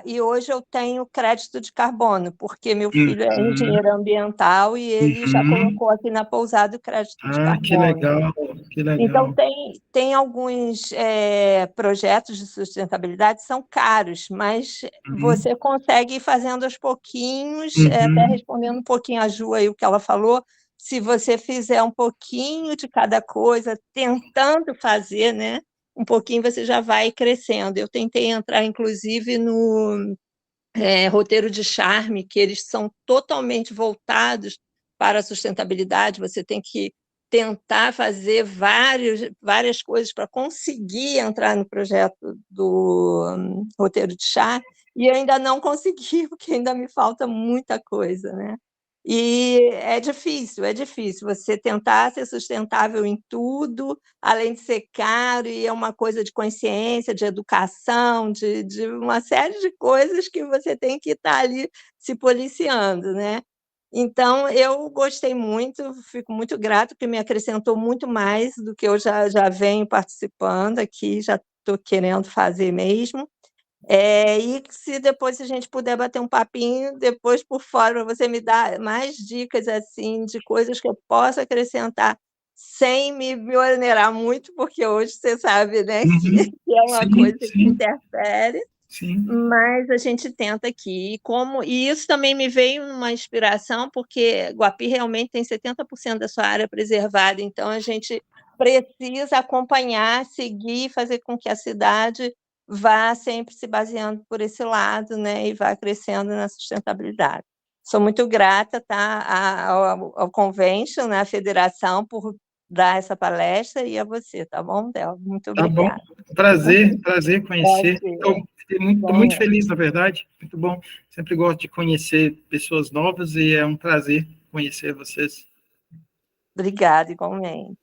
E hoje eu tenho crédito de carbono, porque meu filho é engenheiro ambiental e ele já colocou aqui na pousada o crédito de carbono. Que legal, que legal. Então, tem alguns projetos de sustentabilidade, são caros, mas você consegue ir fazendo aos pouquinhos, até respondendo um pouquinho a Ju aí o que ela falou, se você fizer um pouquinho de cada coisa, tentando fazer, né? Um pouquinho você já vai crescendo. Eu tentei entrar, inclusive, no roteiro de charme, que eles são totalmente voltados para a sustentabilidade, você tem que tentar fazer várias coisas para conseguir entrar no projeto do roteiro de charme, e eu ainda não consegui, porque ainda me falta muita coisa, né? E é difícil você tentar ser sustentável em tudo, além de ser caro, e é uma coisa de consciência, de educação, de uma série de coisas que você tem que estar ali se policiando, né? Então, eu gostei muito, fico muito grata, porque me acrescentou muito mais do que eu já venho participando aqui, já estou querendo fazer mesmo. E se depois a gente puder bater um papinho, depois por fora, para você me dar mais dicas assim, de coisas que eu possa acrescentar sem me onerar muito, porque hoje você sabe, né, que é uma coisa que interfere, mas a gente tenta aqui. E isso também me veio uma inspiração, porque Guapi realmente tem 70% da sua área preservada, então a gente precisa acompanhar, seguir, fazer com que a cidade vá sempre se baseando por esse lado, né, e vá crescendo na sustentabilidade. Sou muito grata, tá, ao Convention, né, à federação, por dar essa palestra, e a você, tá bom, Del? Muito obrigada. Tá bom, prazer conhecer. Fiquei muito feliz, na verdade, muito bom. Sempre gosto de conhecer pessoas novas e é um prazer conhecer vocês. Obrigada, igualmente.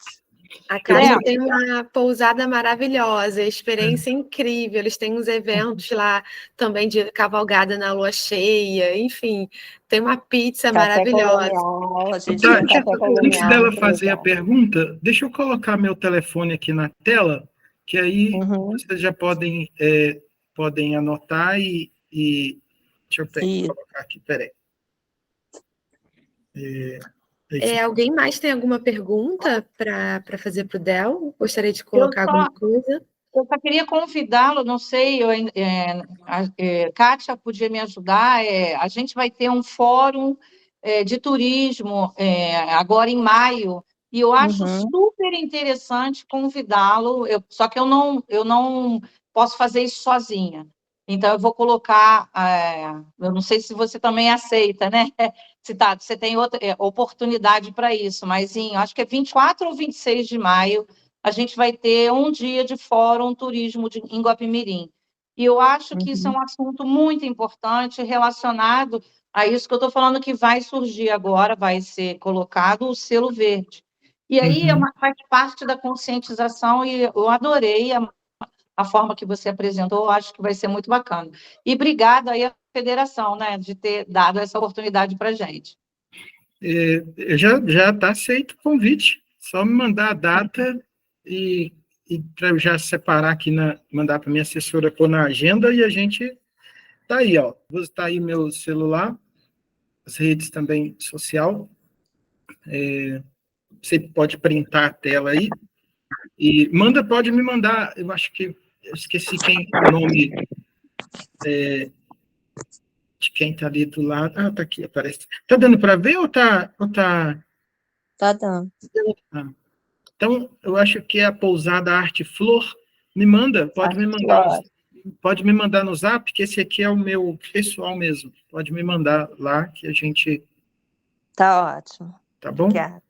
A Caixa tem uma pousada maravilhosa, experiência incrível. Eles têm uns eventos lá também de cavalgada na lua cheia, enfim, tem uma pizza maravilhosa. Colonial, a gente tem um café colonial. Antes dela fazer a pergunta, deixa eu colocar meu telefone aqui na tela, que aí vocês já podem anotar e deixa eu colocar aqui, peraí. Alguém mais tem alguma pergunta para fazer para o Del? Gostaria de colocar alguma coisa? Eu só queria convidá-lo, não sei, Kátia podia me ajudar, a gente vai ter um fórum de turismo agora em maio, e eu acho super interessante convidá-lo, só que eu não posso fazer isso sozinha. Então, eu vou colocar, eu não sei se você também aceita, né? Você tem outra oportunidade para isso, mas acho que é 24 ou 26 de maio, a gente vai ter um dia de fórum turismo em Guapimirim. E eu acho que isso é um assunto muito importante relacionado a isso que eu estou falando, que vai surgir agora, vai ser colocado o selo verde. E aí faz parte da conscientização, e eu adorei a forma que você apresentou, eu acho que vai ser muito bacana. E obrigado aí à federação, né, de ter dado essa oportunidade para a gente. Já está aceito o convite, só me mandar a data e para eu já separar aqui, mandar para minha assessora pôr na agenda, e a gente está aí, ó. Está aí meu celular, as redes também social, você pode printar a tela aí, e pode me mandar, eu acho que eu esqueci o nome de quem está ali do lado. Ah, está aqui, aparece. Está dando para ver ou está... Tá dando. Então, eu acho que é a Pousada Arte Flor. Me manda, pode me mandar no Zap, que esse aqui é o meu pessoal mesmo. Pode me mandar lá, que a gente... Tá ótimo. Tá bom? Obrigada.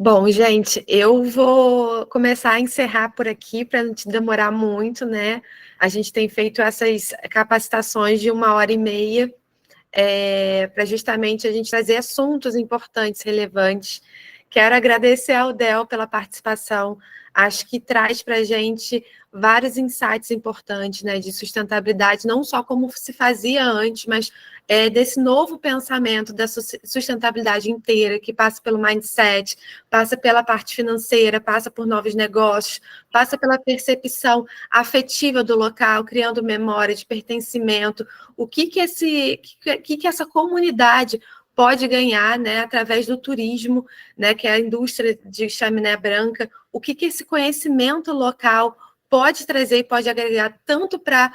Bom, gente, eu vou começar a encerrar por aqui para não te demorar muito, né? A gente tem feito essas capacitações de 1h30 para justamente a gente trazer assuntos importantes, relevantes. Quero agradecer ao Del pela participação. Acho que traz para a gente vários insights importantes, né, de sustentabilidade, não só como se fazia antes, mas desse novo pensamento da sustentabilidade inteira, que passa pelo mindset, passa pela parte financeira, passa por novos negócios, passa pela percepção afetiva do local, criando memória de pertencimento, o que essa comunidade pode ganhar, né, através do turismo, né, que é a indústria de chaminé branca, o que esse conhecimento local pode trazer e pode agregar tanto para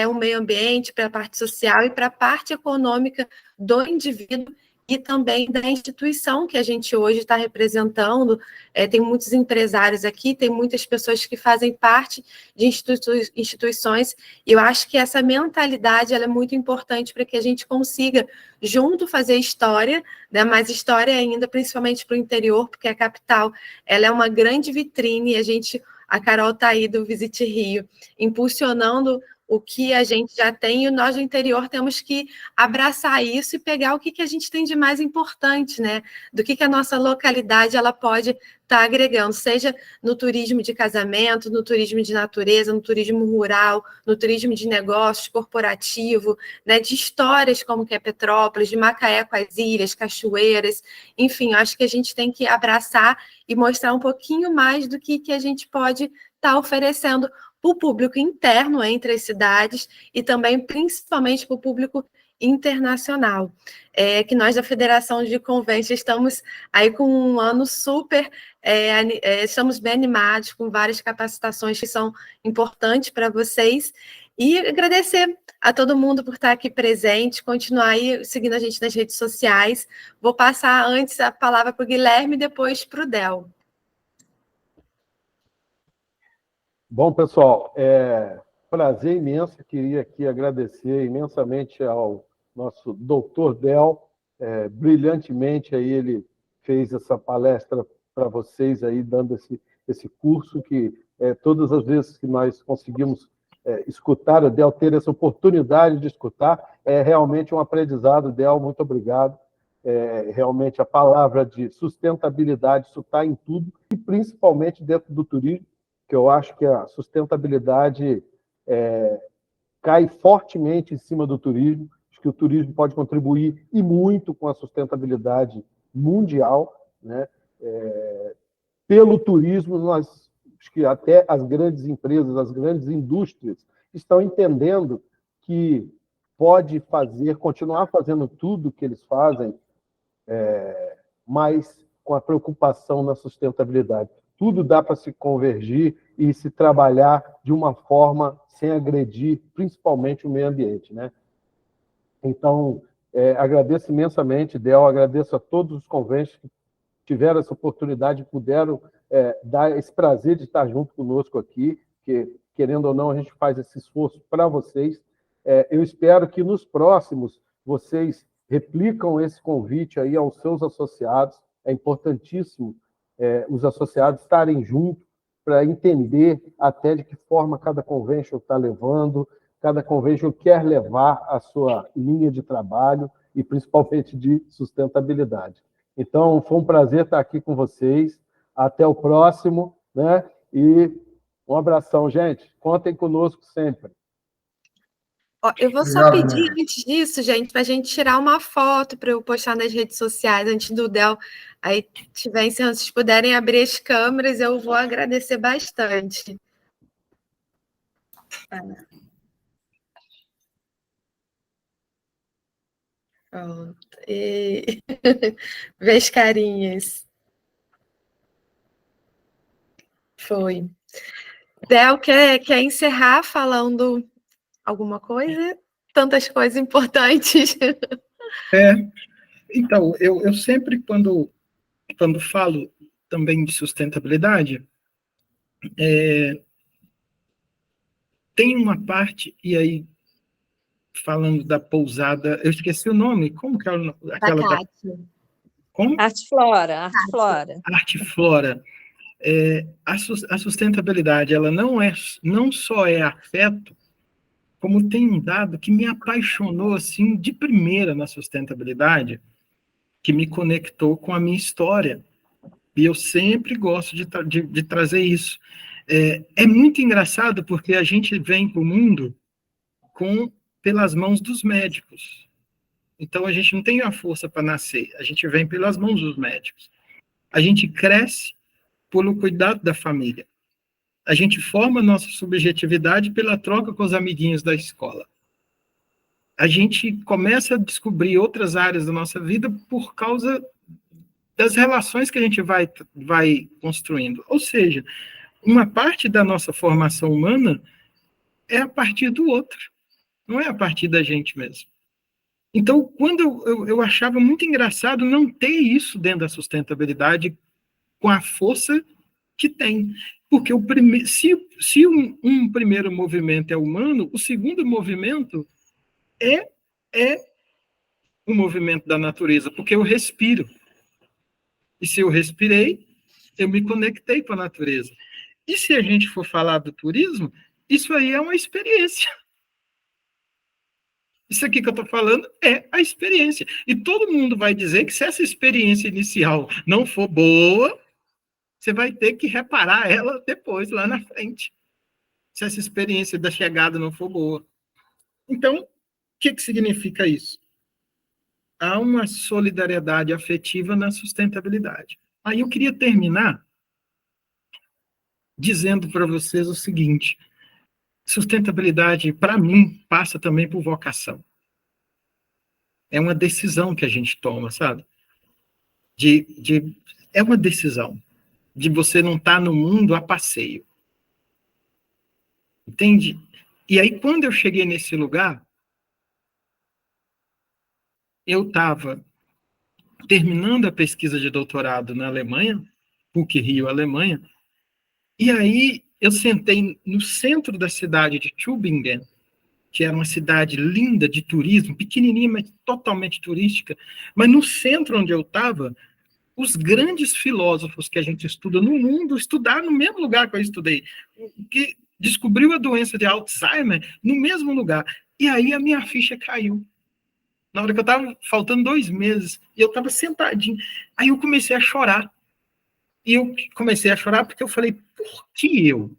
o meio ambiente, para a parte social e para a parte econômica do indivíduo e também da instituição que a gente hoje está representando. Tem muitos empresários aqui, tem muitas pessoas que fazem parte de instituições, e eu acho que essa mentalidade ela é muito importante para que a gente consiga, junto, fazer história, né, mais história ainda, principalmente para o interior, porque a capital ela é uma grande vitrine, e a Carol está aí do Visit Rio, impulsionando o que a gente já tem, e nós do interior temos que abraçar isso e pegar o que a gente tem de mais importante, né? Do que a nossa localidade ela pode estar agregando, seja no turismo de casamento, no turismo de natureza, no turismo rural, no turismo de negócios, corporativo, né? De histórias como que é Petrópolis, de Macaé com as ilhas, cachoeiras, enfim, acho que a gente tem que abraçar e mostrar um pouquinho mais do que a gente pode estar oferecendo para o público interno entre as cidades e também, principalmente, para o público internacional. Que nós da Federação de Convention estamos aí com um ano super, estamos bem animados, com várias capacitações que são importantes para vocês, e agradecer a todo mundo por estar aqui presente, continuar aí seguindo a gente nas redes sociais. Vou passar antes a palavra para o Guilherme e depois para o Del. Bom, pessoal, prazer imenso. Queria aqui agradecer imensamente ao nosso doutor Del. Brilhantemente aí ele fez essa palestra para vocês, aí, dando esse curso que todas as vezes que nós conseguimos escutar o Del, ter essa oportunidade de escutar, é realmente um aprendizado. Del, muito obrigado. Realmente a palavra de sustentabilidade, isso está em tudo, e principalmente dentro do turismo, que eu acho que a sustentabilidade cai fortemente em cima do turismo. Acho que o turismo pode contribuir e muito com a sustentabilidade mundial, né? Pelo turismo, acho que até as grandes empresas, as grandes indústrias estão entendendo que pode continuar fazendo tudo que eles fazem, mas com a preocupação na sustentabilidade. Tudo dá para se convergir e se trabalhar de uma forma sem agredir, principalmente o meio ambiente, né? Então, agradeço imensamente, Del, agradeço a todos os conventos que tiveram essa oportunidade, puderam dar esse prazer de estar junto conosco aqui, que, querendo ou não, a gente faz esse esforço para vocês. Eu espero que nos próximos vocês replicam esse convite aí aos seus associados. É importantíssimo os associados estarem juntos para entender até de que forma cada convention está levando, cada convention quer levar a sua linha de trabalho e principalmente de sustentabilidade. Então, foi um prazer estar aqui com vocês. Até o próximo, né? E um abração, gente. Contem conosco sempre. Eu vou só pedir, antes disso, gente, para a gente tirar uma foto para eu postar nas redes sociais, antes do Del aí estiver encerrando. Se vocês puderem abrir as câmeras, eu vou agradecer bastante. Pronto. E... Vê as carinhas. Foi. Del, quer encerrar falando alguma coisa? Tantas coisas importantes. Então, eu sempre, quando falo também de sustentabilidade, tem uma parte, e aí, falando da pousada, eu esqueci o nome, como que é aquela... Como? Arteflora. Arteflora. A sustentabilidade, ela não só é afeto, como tem um dado que me apaixonou assim de primeira na sustentabilidade, que me conectou com a minha história. E eu sempre gosto de trazer isso. É muito engraçado porque a gente vem para o mundo pelas mãos dos médicos. Então, a gente não tem a força para nascer, a gente vem pelas mãos dos médicos. A gente cresce pelo cuidado da família. A gente forma nossa subjetividade pela troca com os amiguinhos da escola. A gente começa a descobrir outras áreas da nossa vida por causa das relações que a gente vai construindo. Ou seja, uma parte da nossa formação humana é a partir do outro, não é a partir da gente mesmo. Então, quando eu achava muito engraçado não ter isso dentro da sustentabilidade com a força que tem. Porque se um primeiro movimento é humano, o segundo movimento é um movimento da natureza, porque eu respiro. E se eu respirei, eu me conectei com a natureza. E se a gente for falar do turismo, isso aí é uma experiência. Isso aqui que eu estou falando é a experiência. E todo mundo vai dizer que se essa experiência inicial não for boa, você vai ter que reparar ela depois, lá na frente. Se essa experiência da chegada não for boa. Então, o que significa isso? Há uma solidariedade afetiva na sustentabilidade. Aí eu queria terminar dizendo para vocês o seguinte: sustentabilidade, para mim, passa também por vocação. É uma decisão que a gente toma, sabe? É uma decisão de você não estar no mundo a passeio. Entende? E aí, quando eu cheguei nesse lugar, eu estava terminando a pesquisa de doutorado na Alemanha, PUC Rio, Alemanha, e aí eu sentei no centro da cidade de Tübingen, que era uma cidade linda de turismo, pequenininha, mas totalmente turística, mas no centro onde eu estava, os grandes filósofos que a gente estuda no mundo estudaram no mesmo lugar que eu estudei, que descobriu a doença de Alzheimer no mesmo lugar. E aí a minha ficha caiu. Na hora que eu estava faltando 2 meses, e eu estava sentadinho, aí eu comecei a chorar. E eu comecei a chorar porque eu falei, por que eu?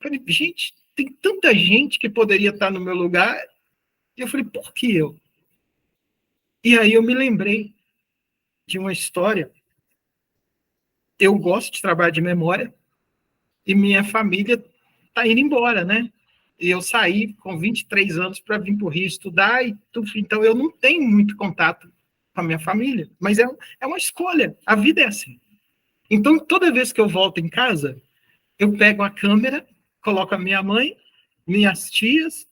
Falei, gente, tem tanta gente que poderia estar no meu lugar. E eu falei, por que eu? E aí eu me lembrei de uma história. Eu gosto de trabalhar de memória e minha família está indo embora, né? E eu saí com 23 anos para vir para o Rio estudar, e tudo, então eu não tenho muito contato com a minha família, mas é uma escolha, a vida é assim. Então, toda vez que eu volto em casa, eu pego a câmera, coloco a minha mãe, minhas tias,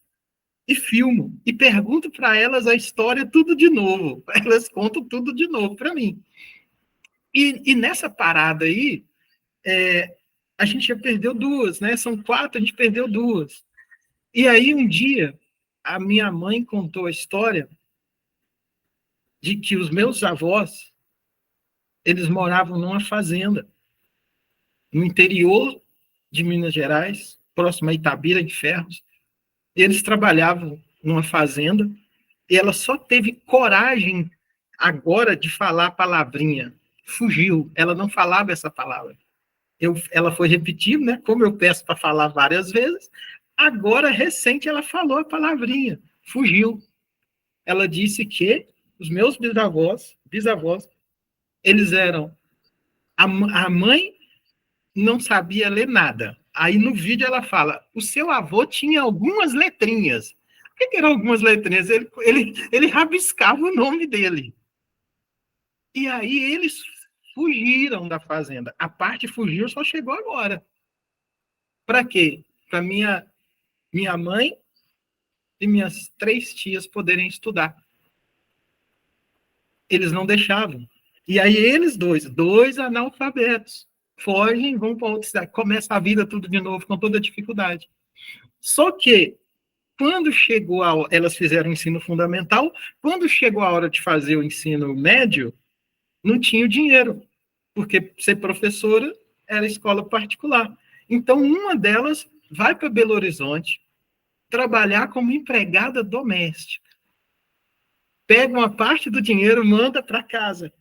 e filmo, e pergunto para elas a história tudo de novo. Elas contam tudo de novo para mim. E nessa parada aí, a gente já perdeu 2, né? São 4, a gente perdeu 2. E aí, um dia, a minha mãe contou a história de que os meus avós, eles moravam numa fazenda, no interior de Minas Gerais, próximo a Itabira de Ferros. Eles trabalhavam numa fazenda e ela só teve coragem agora de falar a palavrinha. Fugiu, ela não falava essa palavra. Ela foi repetindo, né? Como eu peço para falar várias vezes, agora, recente, ela falou a palavrinha, fugiu. Ela disse que os meus bisavós, eles eram... A mãe não sabia ler nada. Aí no vídeo ela fala, o seu avô tinha algumas letrinhas. O que eram algumas letrinhas? Ele rabiscava o nome dele. E aí eles fugiram da fazenda. A parte fugiu só chegou agora. Para quê? Para minha mãe e minhas 3 tias poderem estudar. Eles não deixavam. E aí eles dois analfabetos, fogem, vão para outra cidade, começa a vida tudo de novo, com toda a dificuldade. Só que, quando chegou elas fizeram o ensino fundamental, quando chegou a hora de fazer o ensino médio, não tinha o dinheiro, porque ser professora era escola particular. Então, uma delas vai para Belo Horizonte trabalhar como empregada doméstica. Pega uma parte do dinheiro, manda para casa.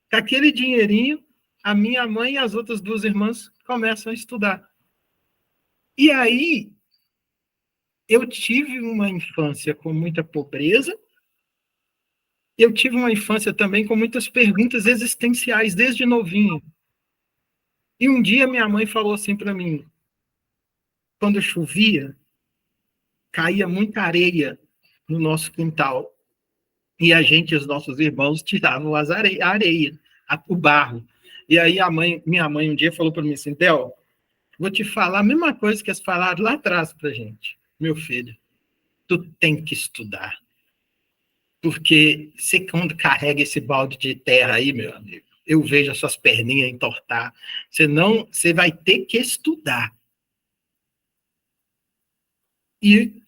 Com aquele dinheirinho, a minha mãe e as outras 2 irmãs começam a estudar. E aí, eu tive uma infância com muita pobreza, eu tive uma infância também com muitas perguntas existenciais, desde novinho. E um dia minha mãe falou assim para mim, quando chovia, caía muita areia no nosso quintal. E os nossos irmãos, tiravam a areia, o barro. E aí minha mãe um dia falou para mim assim, Theo, vou te falar a mesma coisa que eles falaram lá atrás para a gente. Meu filho, tu tem que estudar. Porque você, quando carrega esse balde de terra aí, meu amigo, eu vejo as suas perninhas entortar. Você vai ter que estudar. E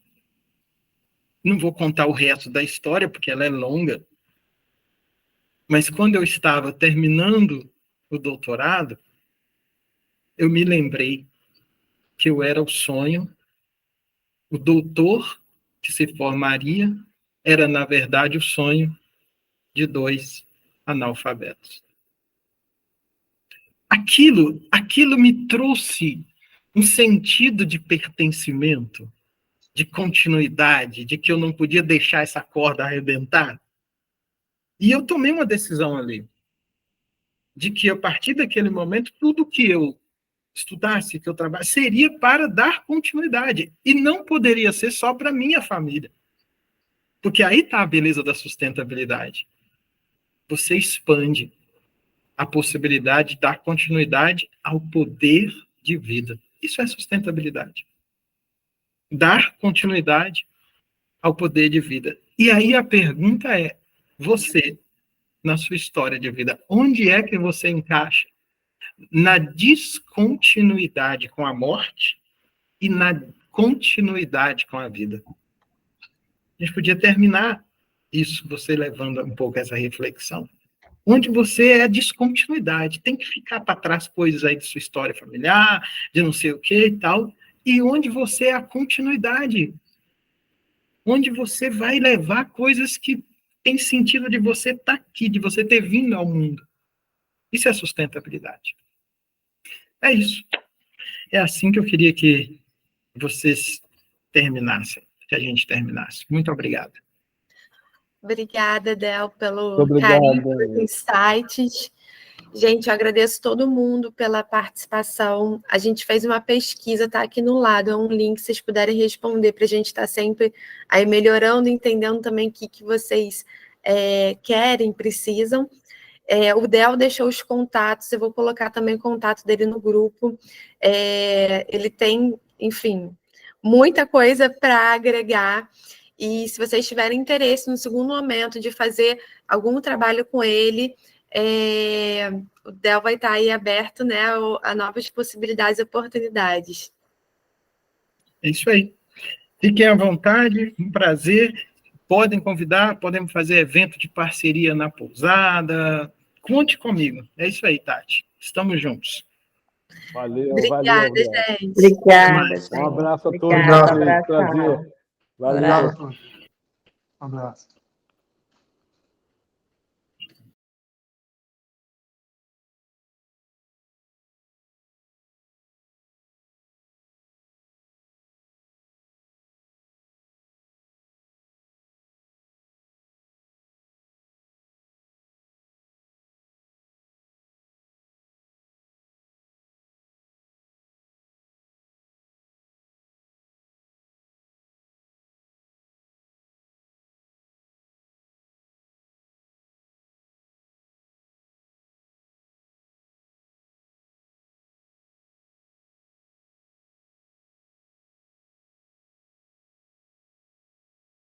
não vou contar o resto da história, porque ela é longa. Mas quando eu estava terminando o doutorado, eu me lembrei que eu era o sonho, o doutor que se formaria era, na verdade, o sonho de 2 analfabetos. Aquilo me trouxe um sentido de pertencimento, de continuidade, de que eu não podia deixar essa corda arrebentar. E eu tomei uma decisão ali, de que a partir daquele momento, tudo que eu estudasse, que eu trabalhasse, seria para dar continuidade. E não poderia ser só para minha família. Porque aí está a beleza da sustentabilidade. Você expande a possibilidade de dar continuidade ao poder de vida. Isso é sustentabilidade. Dar continuidade ao poder de vida. E aí a pergunta é, você, na sua história de vida, onde é que você encaixa na descontinuidade com a morte e na continuidade com a vida. A gente podia terminar isso, você levando um pouco essa reflexão. Onde você é descontinuidade, tem que ficar para trás coisas aí de sua história familiar, de não sei o que e tal, e onde você é a continuidade, onde você vai levar coisas que tem sentido de você estar aqui, de você ter vindo ao mundo. Isso é sustentabilidade. É isso. É assim que eu queria que vocês terminassem, que a gente terminasse. Muito obrigado. Obrigada, Del, pelo carinho, pelos insights. Gente, eu agradeço todo mundo pela participação. A gente fez uma pesquisa, tá aqui no lado, é um link, se vocês puderem responder, para a gente estar sempre aí melhorando, entendendo também o que vocês querem, precisam. O Del deixou os contatos, eu vou colocar também o contato dele no grupo. Ele tem, enfim, muita coisa para agregar. E se vocês tiverem interesse no segundo momento de fazer algum trabalho com ele, o Del vai estar aí aberto, né, a novas possibilidades e oportunidades. É isso aí. Fiquem à vontade, um prazer. Podem convidar, podemos fazer evento de parceria na pousada. Conte comigo. É isso aí, Tati. Estamos juntos. Valeu, obrigada, valeu. gente. Obrigada, gente. Um abraço a todos. Obrigada, Prazer. Valeu. Abraço. Um abraço.